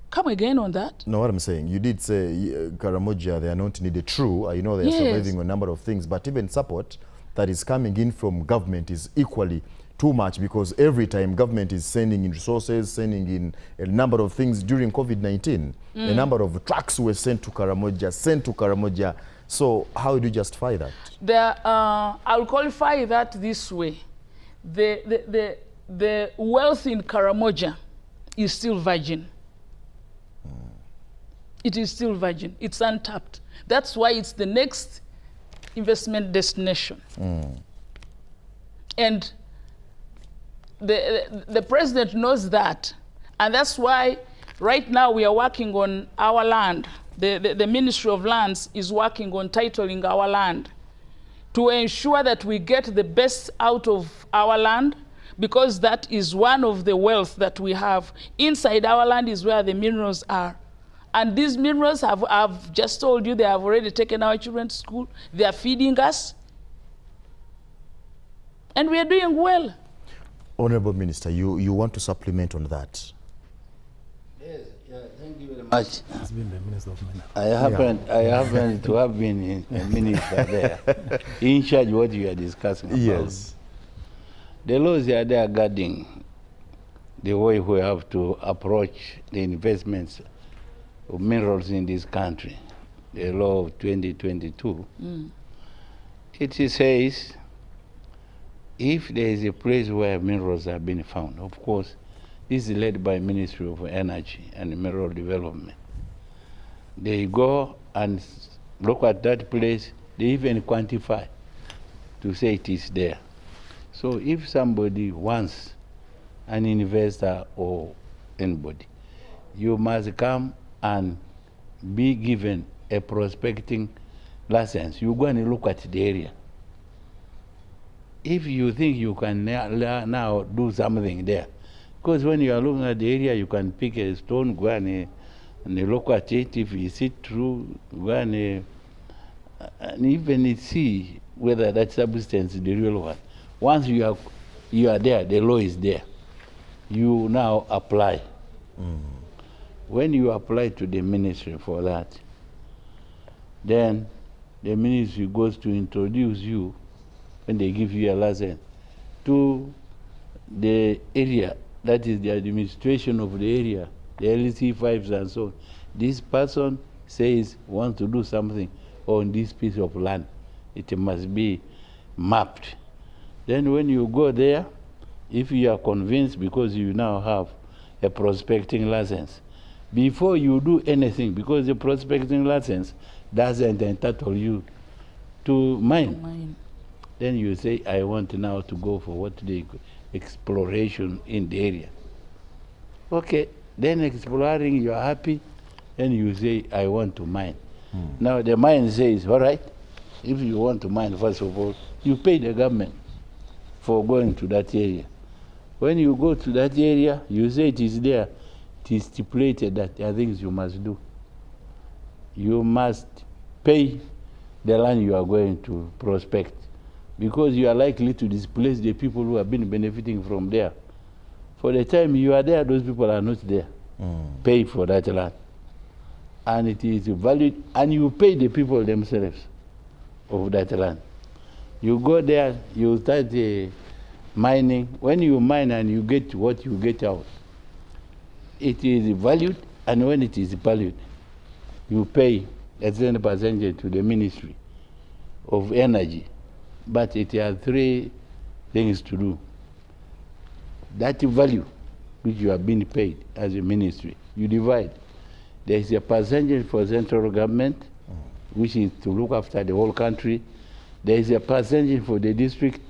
Come again on that? No, what I'm saying, you did say Karamoja, they are not needed. True, I know they are surviving on a number of things, but even support that is coming in from government is equally too much because every time government is sending in resources, sending in a number of things during COVID-19, a number of trucks were sent to Karamoja. So how do you justify that? I'll qualify that this way. The wealth in Karamoja is still virgin. It is still virgin. It's untapped. That's why it's the next investment destination. And the president knows that. And that's why right now we are working on our land. The Ministry of Lands is working on titling our land to ensure that we get the best out of our land because that is one of the wealth that we have. Inside our land is where the minerals are. And these minerals, I've just told you, they have already taken our children to school. They are feeding us. And we are doing well. Honorable Minister, you want to supplement on that? Yes, thank you very much. much. He's been the Minister of Minerals. I happen to have been a minister there, in charge of what you are discussing about. Yes. The laws are there guarding the way we have to approach the investments of minerals in this country. The law of 2022. It says if there is a place where minerals have been found, of course, this is led by Ministry of Energy and Mineral Development. They go and look at that place, they even quantify to say it is there. So if somebody wants, an investor or anybody, you must come and be given a prospecting license. You go and look at the area. If you think you can now do something there, because when you are looking at the area, you can pick a stone, go and look at it. If you see through, go and even see whether that substance is the real one. Once you are there, the law is there. You now apply. When you apply to the ministry for that, then the ministry goes to introduce you, when they give you a license, to the area, that is the administration of the area, the LC5s and so on. This person says wants to do something on this piece of land. It must be mapped. Then when you go there, if you are convinced, because you now have a prospecting license, before you do anything, because the prospecting license doesn't entitle you to mine. Then you say, I want now to go for what they call exploration in the area. Okay, then exploring, you are happy, and you say, I want to mine. Now the mine says, all right, if you want to mine, first of all, you pay the government for going to that area. When you go to that area, you say it is there, it is stipulated that there are things you must do. You must pay the land you are going to prospect, because you are likely to displace the people who have been benefiting from there. For the time you are there, those people are not there. Pay for that land. And it is valued, and you pay the people themselves of that land. You go there, you start mining. When you mine and you get what you get out, it is valued, and when it is valued, you pay a certain percentage to the Ministry of Energy. But it has three things to do. That value which you have been paid as a ministry, you divide. There is a percentage for central government, which is to look after the whole country. There is a percentage for the district.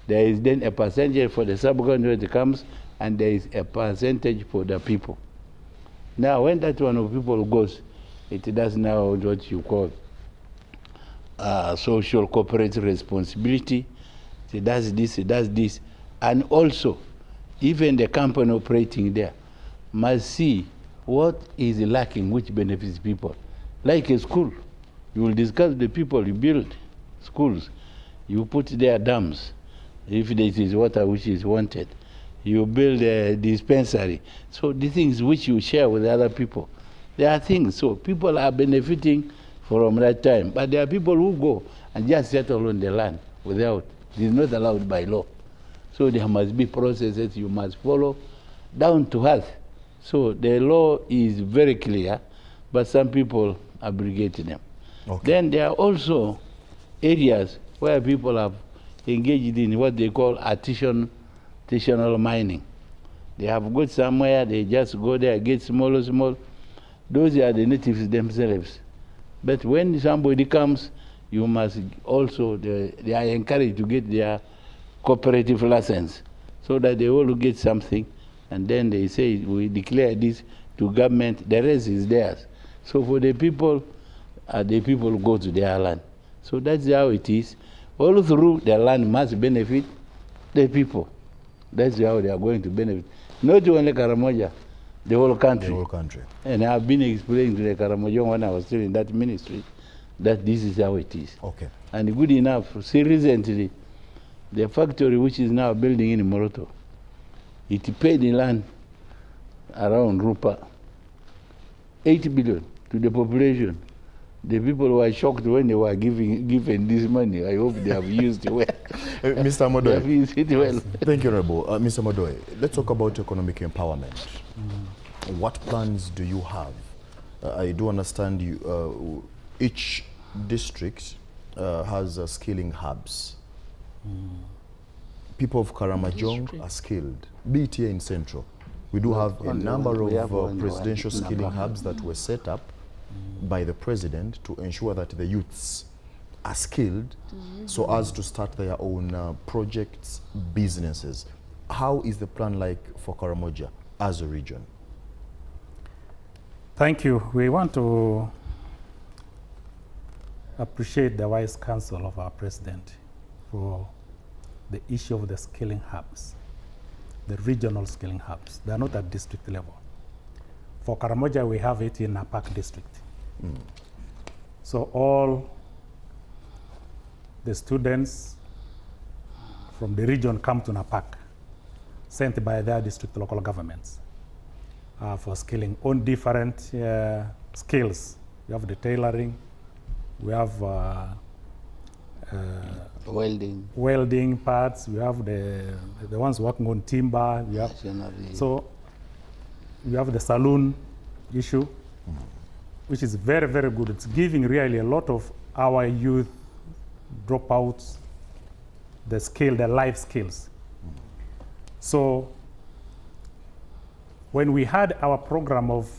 There is then a percentage for the sub-county when it comes, and there is a percentage for the people. Now, when that one of people goes, it does now what you call social corporate responsibility. It does this, it does this. And also, even the company operating there must see what is lacking, which benefits people. Like a school, you will discuss the people, you build schools, you put their dams, if there is water which is wanted, you build a dispensary. So the things which you share with other people, there are things, so people are benefiting from that time. But there are people who go and just settle on the land without, it is not allowed by law. So there must be processes you must follow down to earth. So the law is very clear, but some people abrogate them. Okay. Then there are also areas where people have engaged in what they call artisanal mining. They have got somewhere, they just go there, get small. Those are the natives themselves. But when somebody comes, you must also, they are encouraged to get their cooperative license so that they all get something, and then they say, we declare this to government, the rest is theirs. So for the people go to their land. So that's how it is. All through the land must benefit the people. That's how they are going to benefit. Not only Karamoja, the whole country. The whole country. And I've been explaining to the Karamoja when I was still in that ministry that this is how it is. Okay. And good enough, see recently, the factory which is now building in Moroto, it paid the land around Rupa 8 billion to the population. The people were shocked when they were given this money. I hope they have used it well. Mr. Modoy. They have used it well. Thank you, Honorable. Mr. Modoy, let's talk about economic empowerment. What plans do you have? I do understand you, each district has skilling hubs. People of Karamojong are skilled, be it here in Central. We do have a number of presidential skilling hubs that were set up by the president to ensure that the youths are skilled so as to start their own projects, businesses. How is the plan like for Karamoja as a region? Thank you. We want to appreciate the wise counsel of our president for the issue of the skilling hubs, the regional skilling hubs. They are not at district level. For Karamoja, we have it in Napak district. So all the students from the region come to Napak, sent by their district local governments for skilling on different skills. We have the tailoring, we have welding parts, we have the ones working on timber, we have, so we have the saloon issue, which is very, very good. It's giving really a lot of our youth dropouts the skill, the life skills. So when we had our program of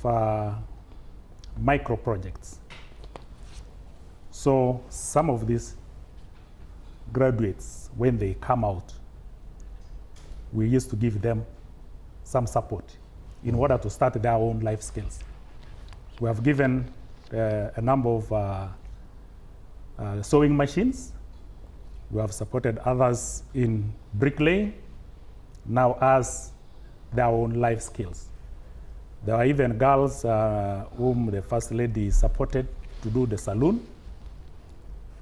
micro projects, so some of these graduates, when they come out, we used to give them some support in order to start their own life skills. We have given a number of sewing machines. We have supported others in bricklaying, now as their own life skills. There are even girls whom the First Lady supported to do the saloon,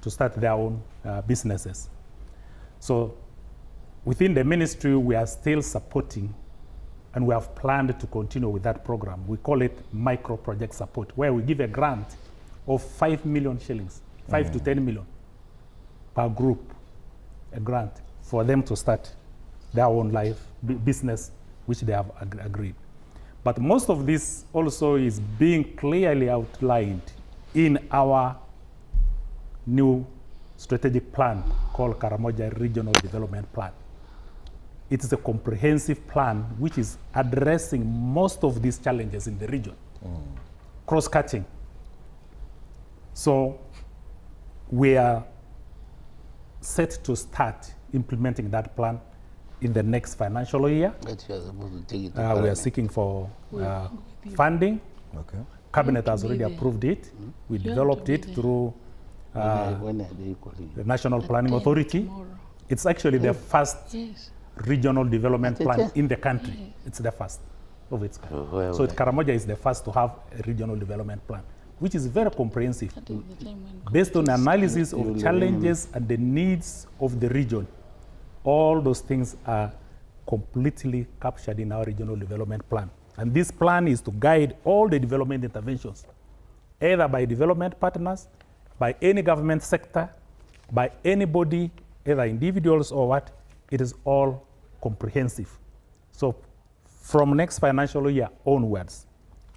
to start their own businesses. So within the ministry, we are still supporting, and we have planned to continue with that program. We call it micro project support, where we give a grant of 5 million shillings, 5 to 10 million per group, a grant for them to start their own life business, which they have agreed. But most of this also is being clearly outlined in our new strategic plan called Karamoja Regional Development Plan. It is a comprehensive plan which is addressing most of these challenges in the region, cross-cutting. So we are set to start implementing that plan in the next financial year. We are seeking for funding. Okay. Cabinet has already approved it. We developed it through the National Planning Authority. It's actually the first regional development plan in the country. It's the first of its kind. So Karamoja is the first to have a regional development plan, which is very comprehensive, based on analysis of challenges and the needs of the region. All those things are completely captured in our regional development plan. And this plan is to guide all the development interventions, either by development partners, by any government sector, by anybody, either individuals or what. It is all comprehensive. So from next financial year onwards,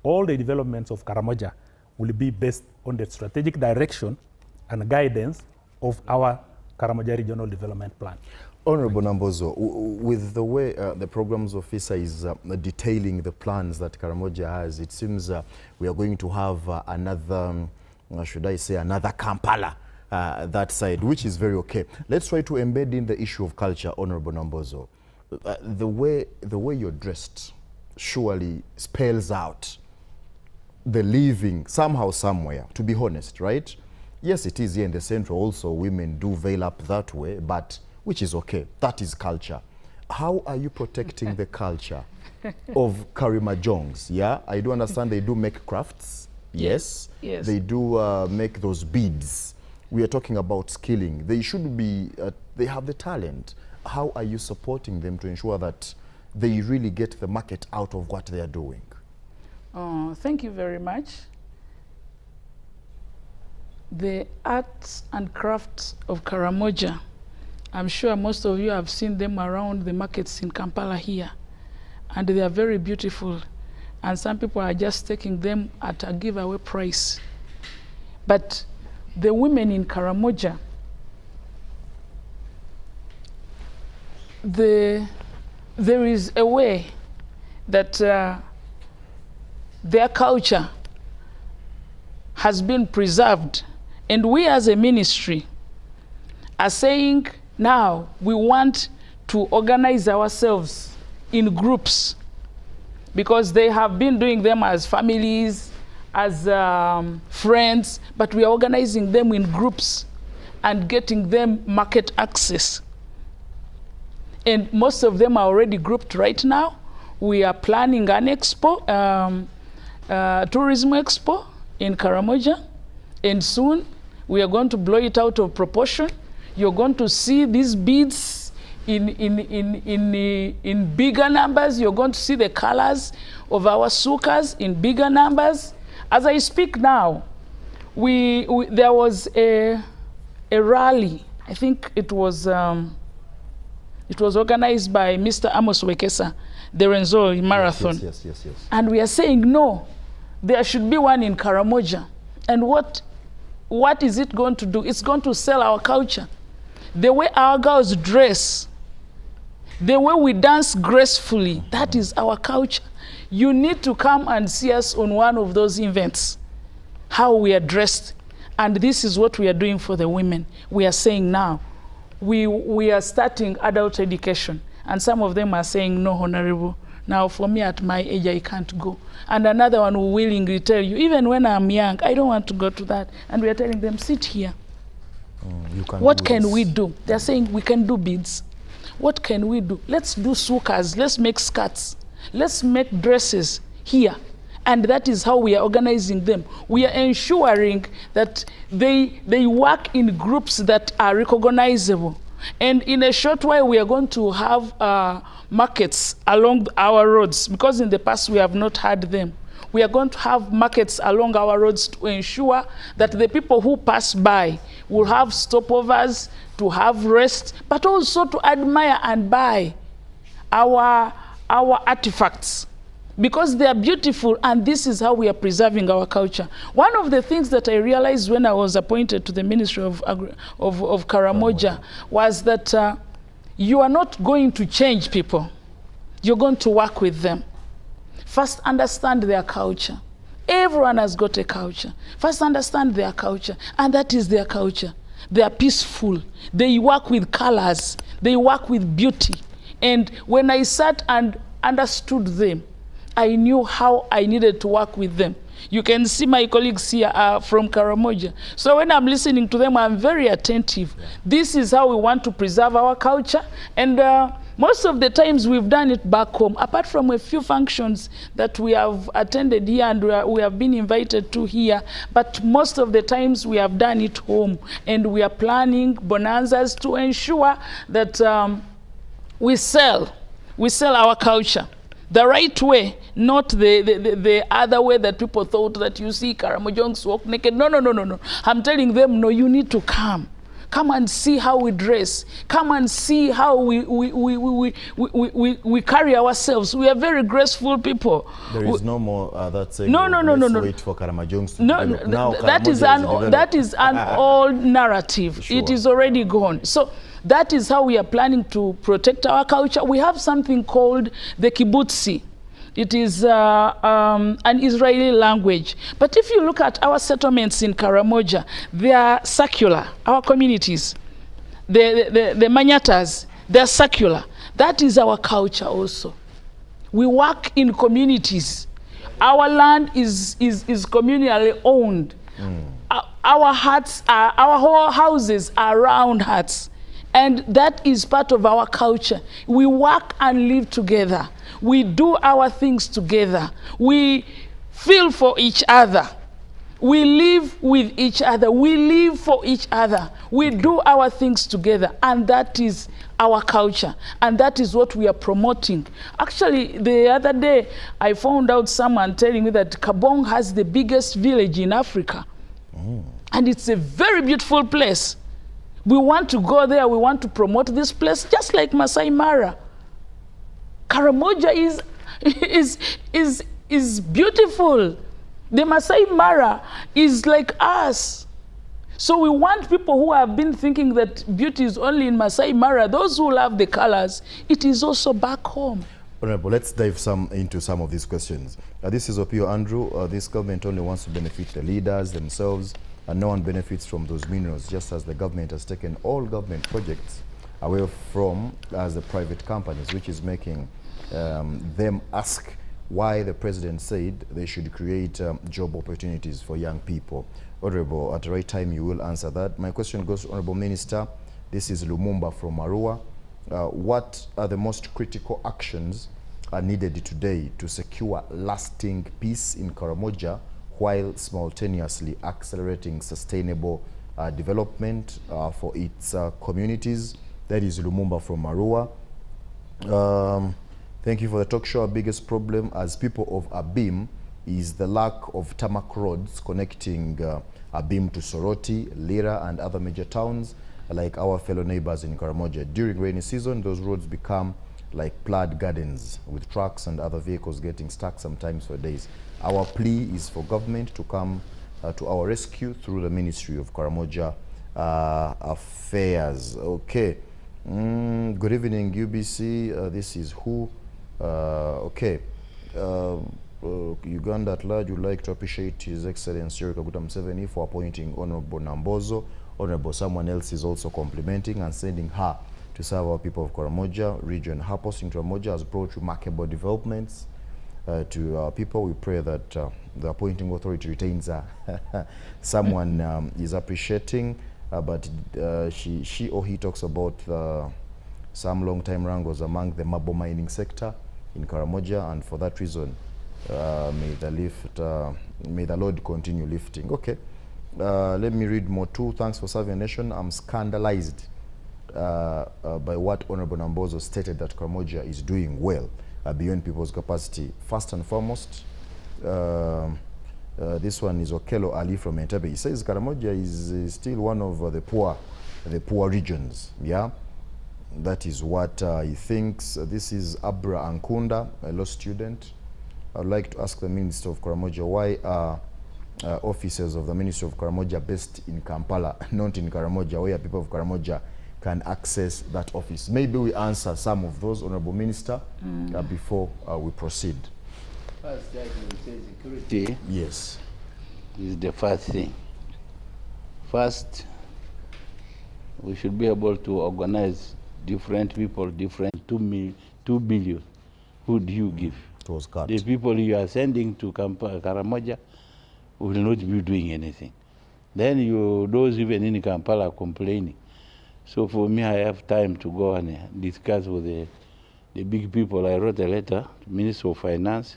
all the developments of Karamoja will be based on the strategic direction and guidance of our Karamoja Regional Development Plan. Honorable Nambozo, with the way the programs officer is detailing the plans that Karamoja has, it seems we are going to have another, should I say, another Kampala that side, which is very okay. Let's try to embed in the issue of culture, Honorable Nambozo. The way you're dressed surely spells out the living somehow, somewhere, to be honest, right? Yes, it is here in the central also, women do veil up that way, but which is okay. That is culture. How are you protecting the culture of Karamoja'S? Yeah, I do understand they do make crafts. Yes. Yes. They do make those beads. We are talking about skilling. They should be, they have the talent. How are you supporting them to ensure that they really get the market out of what they are doing? Thank you very much. The arts and crafts of Karamoja, I'm sure most of you have seen them around the markets in Kampala here, and they are very beautiful, and some people are just taking them at a giveaway price. But the women in Karamoja, there is a way that their culture has been preserved. And we as a ministry are saying now we want to organize ourselves in groups, because they have been doing them as families, as friends, but we are organizing them in groups and getting them market access. And most of them are already grouped right now. We are planning an expo, tourism expo in Karamoja, and soon we are going to blow it out of proportion. You're going to see these beads in bigger numbers. You're going to see the colors of our sukas in bigger numbers. As I speak now, there was a rally. I think it was organized by Mr. Amos Wekesa, the Renzori Marathon. Yes. And we are saying, no, there should be one in Karamoja. And what is it going to do? It's going to sell our culture. The way our girls dress, the way we dance gracefully, that is our culture. You need to come and see us on one of those events, how we are dressed. And this is what we are doing for the women. We are saying now, we are starting adult education. And some of them are saying, no, Honorable, now for me at my age, I can't go. And another one will willingly tell you, even when I'm young, I don't want to go to that. And we are telling them, sit here. What can we do? They're saying we can do beads. What can we do? Let's do sukas. Let's make skirts. Let's make dresses here. And that is how we are organizing them. We are ensuring that they work in groups that are recognizable. And in a short while, we are going to have markets along our roads, because in the past we have not had them. We are going to have markets along our roads to ensure that the people who pass by will have stopovers, to have rest, but also to admire and buy our artifacts, because they are beautiful, and this is how we are preserving our culture. One of the things that I realized when I was appointed to the Ministry of Karamoja was that you are not going to change people. You're going to work with them. First, understand their culture. Everyone has got a culture. First, understand their culture, and that is their culture. They are peaceful. They work with colors. They work with beauty. And when I sat and understood them, I knew how I needed to work with them. You can see my colleagues here are from Karamoja. So when I'm listening to them, I'm very attentive. Yeah. This is how we want to preserve our culture. And most of the times we've done it back home, apart from a few functions that we have attended here and we have been invited to here. But most of the times we have done it home. And we are planning bonanzas to ensure that we sell our culture the right way, not the other way that people thought that you see Karamoja'S walk naked. No. I'm telling them, no, you need to come. Come and see how we dress. Come and see how we carry ourselves. We are very graceful people. There is no more that saying, no. Wait for Karamoja'S to develop. Now, that is an old narrative. Sure. It is already gone. So that is how we are planning to protect our culture. We have something called the kibbutzi. It is an Israeli language. But if you look at our settlements in Karamoja, they are circular. Our communities, the Manyatas, they are circular. That is our culture also. We work in communities. Our land is communally owned. Our whole houses are round huts. And that is part of our culture. We work and live together. We do our things together. We feel for each other. We live with each other. We live for each other. We do our things together, and that is our culture, and that is what we are promoting. Actually, the other day, I found out someone telling me that Kabong has the biggest village in Africa. And it's a very beautiful place. We want to go there. We want to promote this place, just like Masai Mara. Karamoja is beautiful. The Masai Mara is like us. So we want people who have been thinking that beauty is only in Masai Mara, those who love the colors, it is also back home. Honorable, let's dive into some of these questions. This is Opio Andrew. This government only wants to benefit the leaders themselves, and no one benefits from those minerals, just as the government has taken all government projects away from the private companies, which is making them ask why the president said they should create job opportunities for young people. Honorable, at the right time you will answer that. My question goes to Honorable Minister. This is Lumumba from Arua. What are the most critical actions are needed today to secure lasting peace in Karamoja while simultaneously accelerating sustainable development for its communities? That is Lumumba from Arua. Thank you for the talk show. Our biggest problem as people of Abim is the lack of tarmac roads connecting Abim to Soroti, Lira, and other major towns like our fellow neighbors in Karamoja. During rainy season, those roads become like flood gardens with trucks and other vehicles getting stuck sometimes for days. Our plea is for government to come to our rescue through the Ministry of Karamoja Affairs. Okay. Good evening, UBC. This is who? Okay. Uganda at large would like to appreciate His Excellency Yoweri Kaguta Museveni for appointing Honorable Nambozo. Honorable someone else is also complimenting and sending her to serve our people of Karamoja region. Her posting to Karamoja has brought remarkable developments to our people. We pray that the appointing authority retains someone is appreciating, but she or he talks about some long-time wrangles among the marble mining sector in Karamoja, and for that reason, may the Lord continue lifting. Okay, let me read more too. Thanks for serving the nation. I'm scandalized by what Honorable Nambozo stated that Karamoja is doing well beyond people's capacity. First and foremost, this one is Okelo Ali from Entebbe. He says Karamoja is still one of the poor regions. Yeah, that is what he thinks. This is Abra Ankunda, a law student. I'd like to ask the Minister of Karamoja, why are officers of the Ministry of Karamoja based in Kampala, not in Karamoja, where people of Karamoja can access that office? Maybe we answer some of those, Honorable Minister, before we proceed. First, I will say security. Yes. Is the first thing. First, we should be able to organize different people, different 2 billion. Who do you give? It was cut. The people you are sending to Karamoja will not be doing anything. Then those even in Kampala are complaining. So for me, I have time to go and discuss with the big people. I wrote a letter to Minister of Finance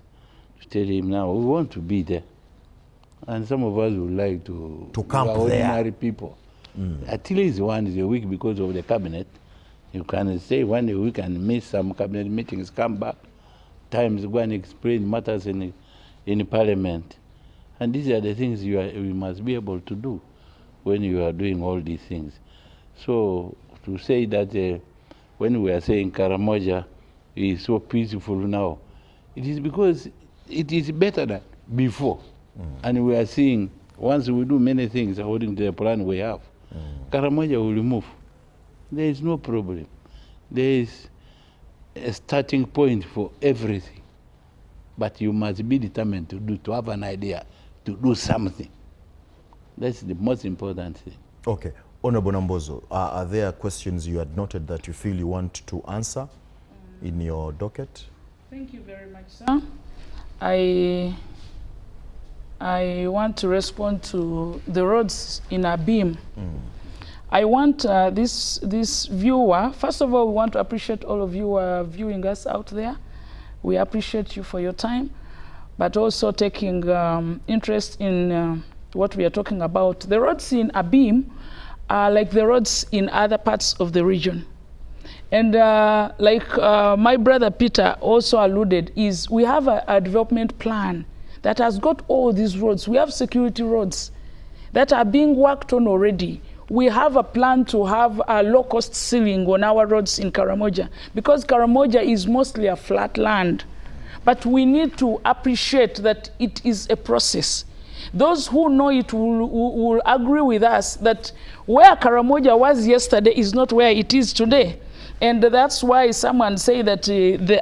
to tell him now we want to be there. And some of us would like to camp there. Ordinary people. At least once a week because of the cabinet. You can stay 1 week and miss some cabinet meetings, come back. Times go and explain matters in Parliament. And these are the things you must be able to do when you are doing all these things. So to say that when we are saying Karamoja is so peaceful now, it is because it is better than before. And we are seeing, once we do many things according to the plan we have, Karamoja will move. There is no problem. There is a starting point for everything. But you must be determined to have an idea, to do something. That's the most important thing. Okay. Honorable Nambozo, are there questions you had noted that you feel you want to answer in your docket? Thank you very much, sir. I want to respond to the roads in Abim. I want this viewer, first of all, we want to appreciate all of you who are viewing us out there. We appreciate you for your time, but also taking interest in what we are talking about. The roads in Abim are like the roads in other parts of the region. And like my brother Peter also alluded, is we have a development plan that has got all these roads. We have security roads that are being worked on already. We have a plan to have a low-cost ceiling on our roads in Karamoja, because Karamoja is mostly a flat land. But we need to appreciate that it is a process. Those who know it will agree with us that where Karamoja was yesterday is not where it is today. And that's why someone say that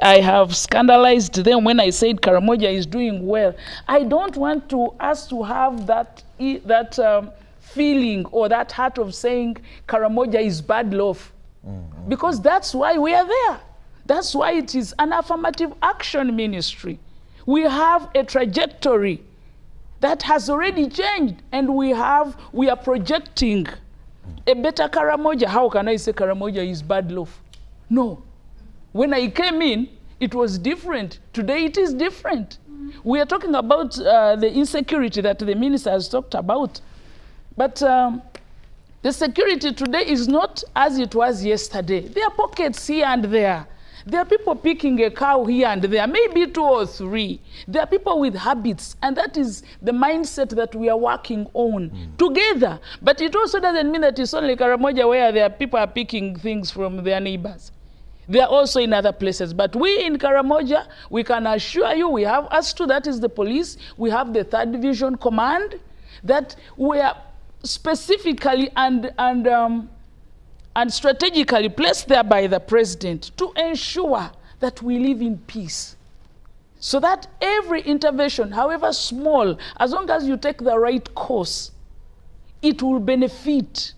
I have scandalized them when I said Karamoja is doing well. I don't want us to have that feeling or that heart of saying Karamoja is bad love. Because that's why we are there. That's why it is an affirmative action ministry. We have a trajectory that has already changed, and we are projecting a better Karamoja. How can I say Karamoja is bad love? No. When I came in, it was different. Today it is different. We are talking about the insecurity that the minister has talked about. But the security today is not as it was yesterday. There are pockets here and there. There are people picking a cow here and there, maybe 2 or 3. There are people with habits, and that is the mindset that we are working on together. But it also doesn't mean that it's only Karamoja where there are people are picking things from their neighbors. They are also in other places. But we in Karamoja, we can assure you, we have us too, that is the police. We have the 3rd Division Command that we are specifically and strategically placed there by the president to ensure that we live in peace. So that every intervention, however small, as long as you take the right course, it will benefit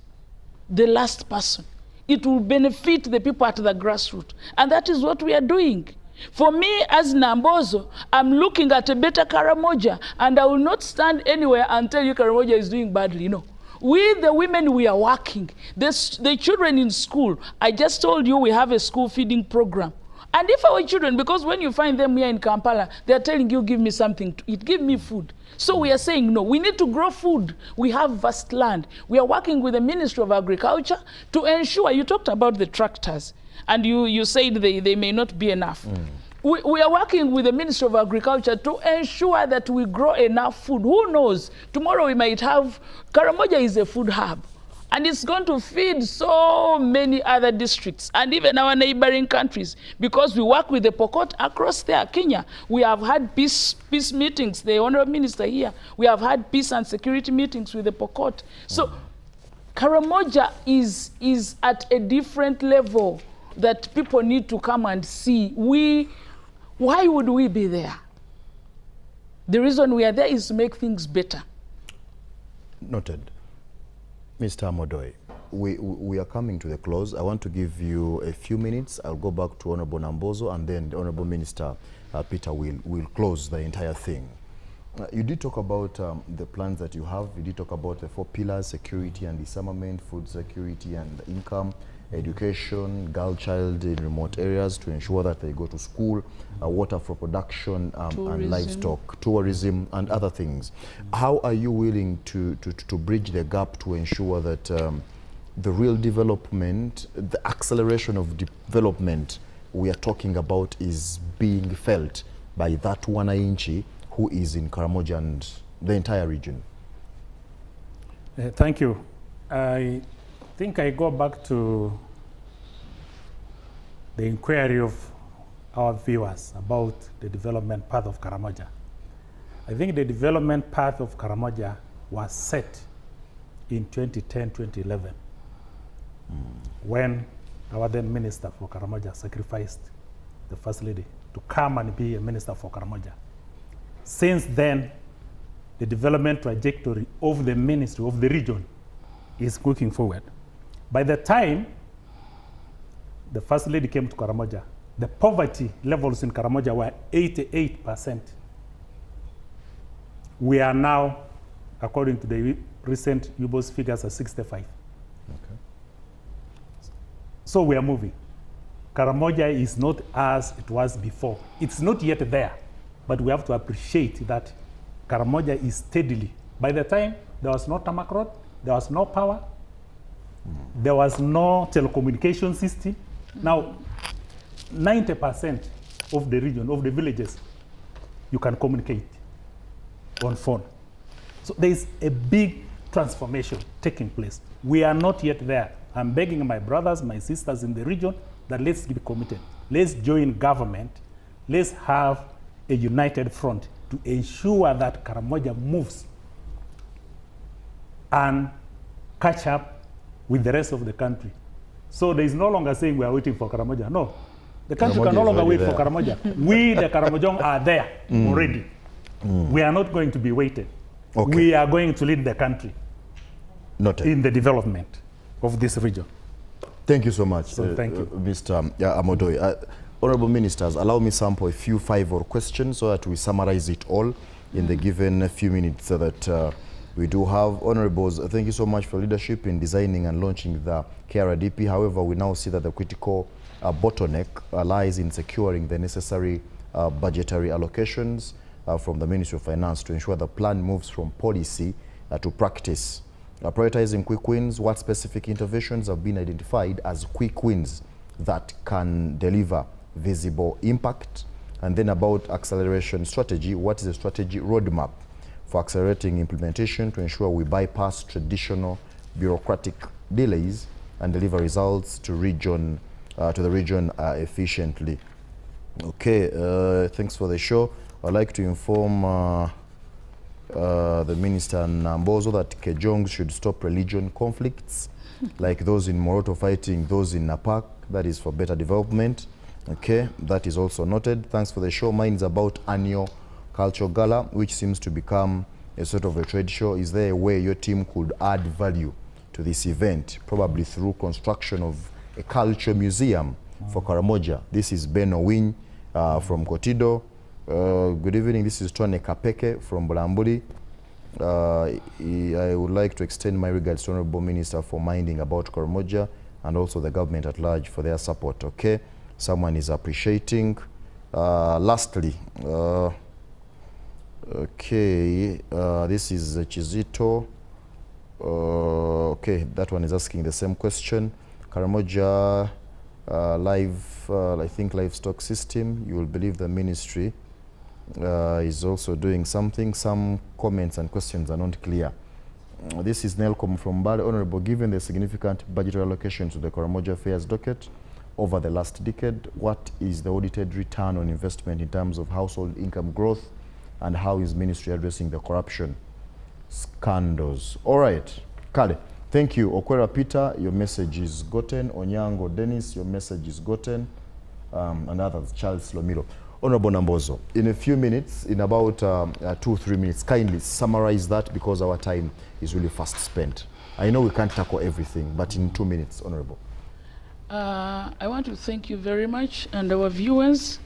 the last person. It will benefit the people at the grassroots. And that is what we are doing. For me, as Nambozo, I'm looking at a better Karamoja, and I will not stand anywhere and tell you Karamoja is doing badly. No. With the women, we are working. The children in school, I just told you we have a school feeding program. And if our children, because when you find them here in Kampala, they're telling you, give me something to eat, give me food. So we are saying, no, we need to grow food. We have vast land. We are working with the Ministry of Agriculture to ensure, you talked about the tractors, and you said they may not be enough. We are working with the Ministry of Agriculture to ensure that we grow enough food. Who knows? Tomorrow we might have, Karamoja is a food hub, and it's going to feed so many other districts and even our neighboring countries, because we work with the Pokot across there, Kenya. We have had peace meetings, the Honorable Minister here. We have had peace and security meetings with the Pokot. So Karamoja is at a different level that people need to come and see. Why would we be there? The reason we are there is to make things better. Noted. Mr. Amodoy, we are coming to the close. I want to give you a few minutes. I'll go back to Honorable Nambozo, and then the Honorable Minister Peter will close the entire thing. You did talk about the plans that you have. You did talk about the 4 pillars: security and disarmament, food security and income, education, girl child in remote areas to ensure that they go to school, water for production and livestock, tourism and other things. How are you willing to bridge the gap to ensure that the real development, the acceleration of development we are talking about is being felt by that wananchi who is in Karamoja and the entire region? Thank you. I think I go back to the inquiry of our viewers about the development path of Karamoja. I think the development path of Karamoja was set in 2010, 2011, when our then minister for Karamoja sacrificed the First Lady to come and be a minister for Karamoja. Since then, the development trajectory of the ministry, of the region, is looking forward. By the time the First Lady came to Karamoja, the poverty levels in Karamoja were 88%. We are now, according to the recent UBOS figures, at 65. Okay. So we are moving. Karamoja is not as it was before. It's not yet there, but we have to appreciate that Karamoja is steadily By the time, there was no tarmac road, there was no power, there was no telecommunication system. Now, 90% of the region, of the villages, you can communicate on phone. So there is a big transformation taking place. We are not yet there. I'm begging my brothers, my sisters in the region that let's be committed. Let's join government. Let's have a united front to ensure that Karamoja moves and catch up with the rest of the country. So there is no longer saying we are waiting for Karamoja. No, the country can no longer wait for Karamoja. We, the Karamojong, are there already. We are not going to be waited. Okay. We are going to lead the country in the development of this region. Thank you so much, Thank you. Mr. Amodoy. Honorable Ministers, allow me sample a few 5 questions so that we summarize it all in the given few minutes so that we do have. Honorables, thank you so much for leadership in designing and launching the KRDP. However, we now see that the critical bottleneck lies in securing the necessary budgetary allocations from the Ministry of Finance to ensure the plan moves from policy to practice. Prioritizing quick wins, what specific interventions have been identified as quick wins that can deliver visible impact? And then about acceleration strategy, what is the strategy roadmap for accelerating implementation to ensure we bypass traditional bureaucratic delays and deliver results to the region efficiently? Okay, thanks for the show. I'd like to inform the Minister Nambozo that Kejongs should stop religion conflicts like those in Moroto fighting those in Napak. That is for better development. Okay, that is also noted. Thanks for the show. Mine is about annual cultural gala, which seems to become a sort of a trade show. Is there a way your team could add value to this event, probably through construction of a culture museum for Karamoja? This is Ben Owin from Kotido. Good evening, this is Tone Kapeke from Bulambuli. I would like to extend my regards to Honorable Minister for minding about Karamoja and also the government at large for their support. Okay, someone is appreciating. Lastly, okay, this is Chizito. Okay, that one is asking the same question. Karamoja I think livestock system, you will believe the ministry is also doing something. Some comments and questions are not clear. This is Nelcom from Bali. Honorable, given the significant budgetary allocation to the Karamoja Affairs docket over the last decade, what is the audited return on investment in terms of household income growth, and how is ministry addressing the corruption scandals? All right, Kale, thank you. Okwera Peter, your message is gotten. Onyango Dennis, your message is gotten. And others, Charles Lomilo. Honorable Nambozo, in a few minutes, in about 2-3 minutes, kindly summarize that because our time is really fast spent. I know we can't tackle everything, but in 2 minutes, Honorable. I want to thank you very much, and our viewers.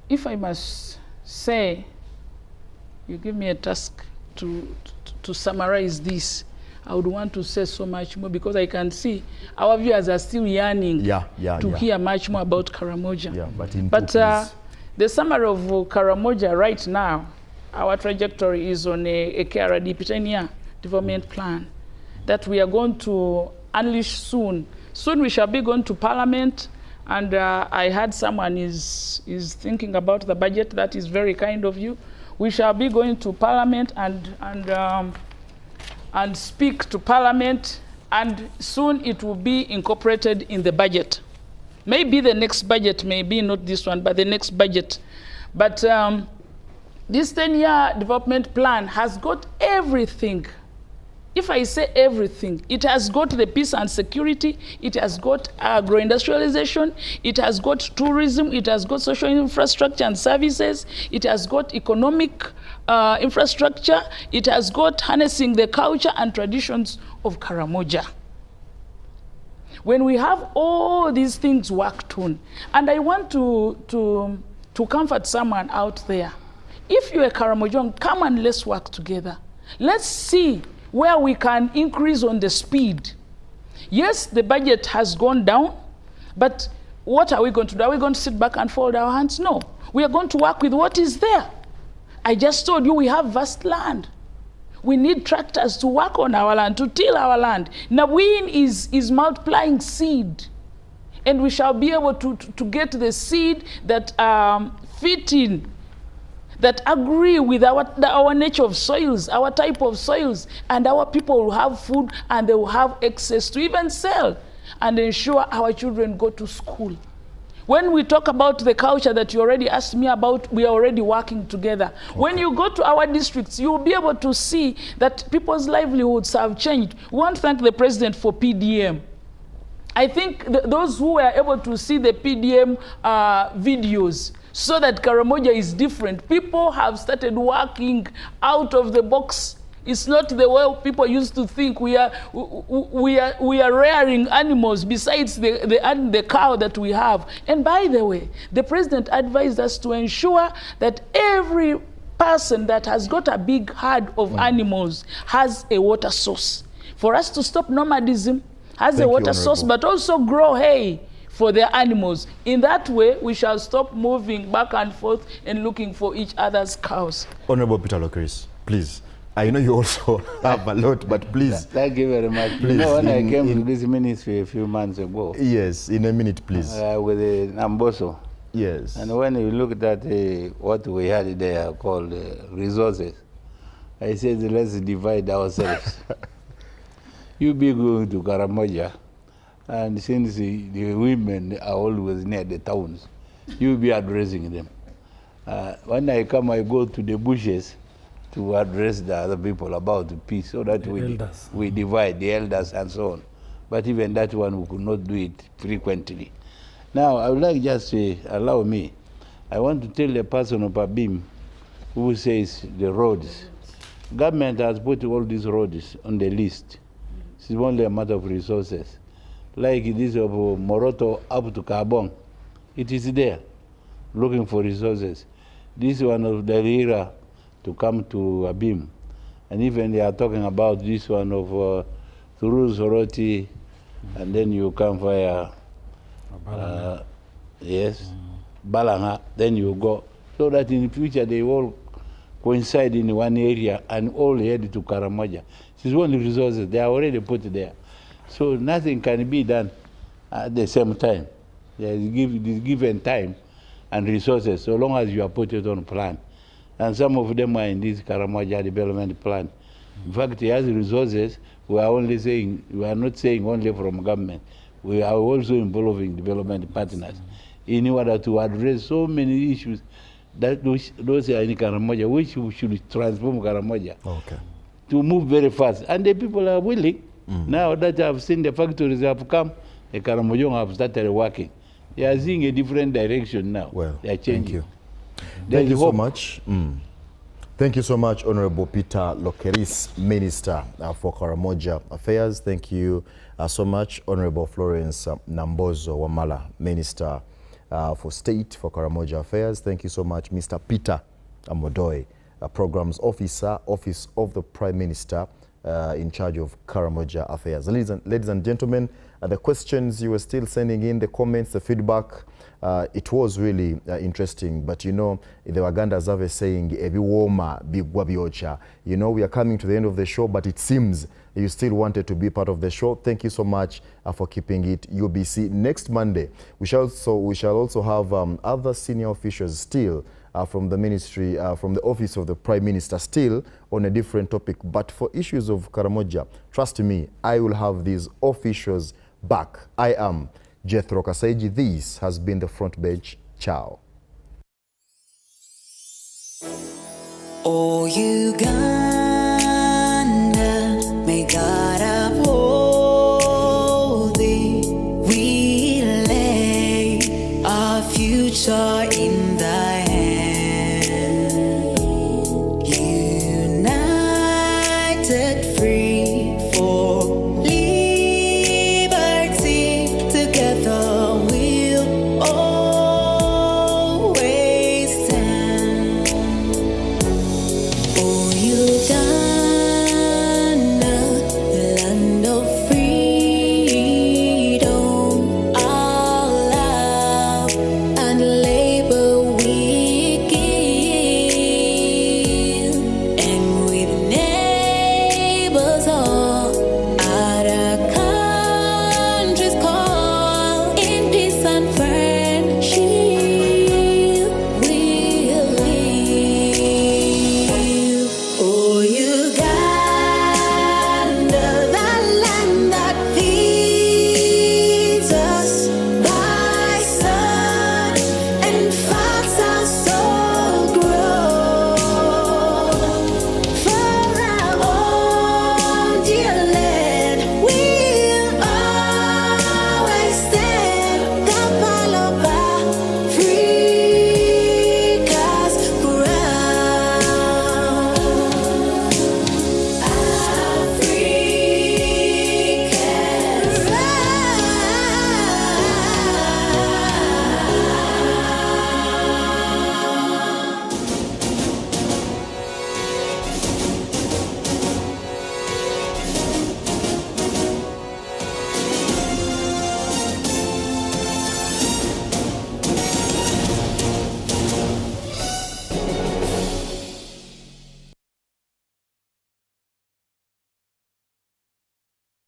If I must say, you give me a task to summarize this, I would want to say so much more because I can see our viewers are still yearning to hear much more about Karamoja. Yeah, but the summary of Karamoja right now, our trajectory is on a KRDP 10-year development plan that we are going to unleash soon. Soon we shall be going to Parliament, and I heard someone is thinking about the budget. That is very kind of you. We shall be going to Parliament and speak to Parliament, and soon it will be incorporated in the budget. Maybe the next budget, maybe not this one, but the next budget. But this 10-year development plan has got everything. If I say everything, it has got the peace and security, it has got agro-industrialization, it has got tourism, it has got social infrastructure and services, it has got economic infrastructure, it has got harnessing the culture and traditions of Karamoja. When we have all these things worked on, and I want to comfort someone out there, if you're a Karamojong, come and let's work together. Let's see where we can increase on the speed. Yes, the budget has gone down, but what are we going to do? Are we going to sit back and fold our hands? No. We are going to work with what is there. I just told you we have vast land. We need tractors to work on our land, to till our land. Nawin is multiplying seed. And we shall be able to get the seed that fit in, that agree with our nature of soils, our type of soils, and our people will have food and they will have access to even sell and ensure our children go to school. When we talk about the culture that you already asked me about, we are already working together. Okay. When you go to our districts, you will be able to see that people's livelihoods have changed. We want to thank the president for PDM. I think those who were able to see the PDM videos so that Karamoja is different. People have started working out of the box. It's not the way people used to think. We are rearing animals besides the cow that we have. And by the way, the president advised us to ensure that every person that has got a big herd of animals has a water source. For us to stop nomadism, has a water source, but also grow hay for their animals. In that way, we shall stop moving back and forth and looking for each other's cows. Honorable Peter Lokeris, please. I know you also have a lot, but please. Thank you very much. Please, you know, when I came to this ministry a few months ago. Yes, in a minute, please. With Namboso. Yes. And when you looked at what we had there called resources, I said, let's divide ourselves. You be going to Karamoja, and since the women are always near the towns, you be addressing them. When I come, I go to the bushes to address the other people about the peace, so that we divide the elders and so on. But even that one, we could not do it frequently. Now, I would like just to allow me, I want to tell the person of Abim who says the roads. Government has put all these roads on the list. It's only a matter of resources. Like this of Moroto up to Kabong, it is there, looking for resources. This one of Dalira to come to Abim. And even they are talking about this one of through Soroti, and then you come via, Balanga, then you go. So that in the future they all coincide in one area and all head to Karamoja. It's only resources, they are already put there. So nothing can be done at the same time. There is given time and resources, so long as you are put it on plan. And some of them are in this Karamoja development plan. In fact, he has resources. We are not saying only from government. We are also involving development partners in order to address so many issues that those are in Karamoja, which we should transform Karamoja to move very fast. And the people are willing. Now that I've seen the factories have come, the Karamojong have started working. They are seeing a different direction now. Well, they are changing. Thank you. Thank you so much. Thank you so much, Honorable Peter Lokeris, Minister for Karamoja Affairs. Thank you so much, Honorable Florence Nambozo Wamala, Minister for State for Karamoja Affairs. Thank you so much, Mr. Peter Amodoy, Programs Officer, Office of the Prime Minister, in charge of Karamoja Affairs. Ladies and gentlemen, the questions you were still sending in, the comments, the feedback, it was really interesting. But you know, the Wagandas have a saying, you know, we are coming to the end of the show, but it seems you still wanted to be part of the show. Thank you so much for keeping it UBC. Next Monday, we shall also have other senior officials still from the ministry, from the office of the Prime Minister, still on a different topic. But for issues of Karamoja, trust me, I will have these officials back. I am JETHRO KASAIGI. This has been the Front Bench. Ciao. Oh, Uganda, may God uphold thee. We lay our future in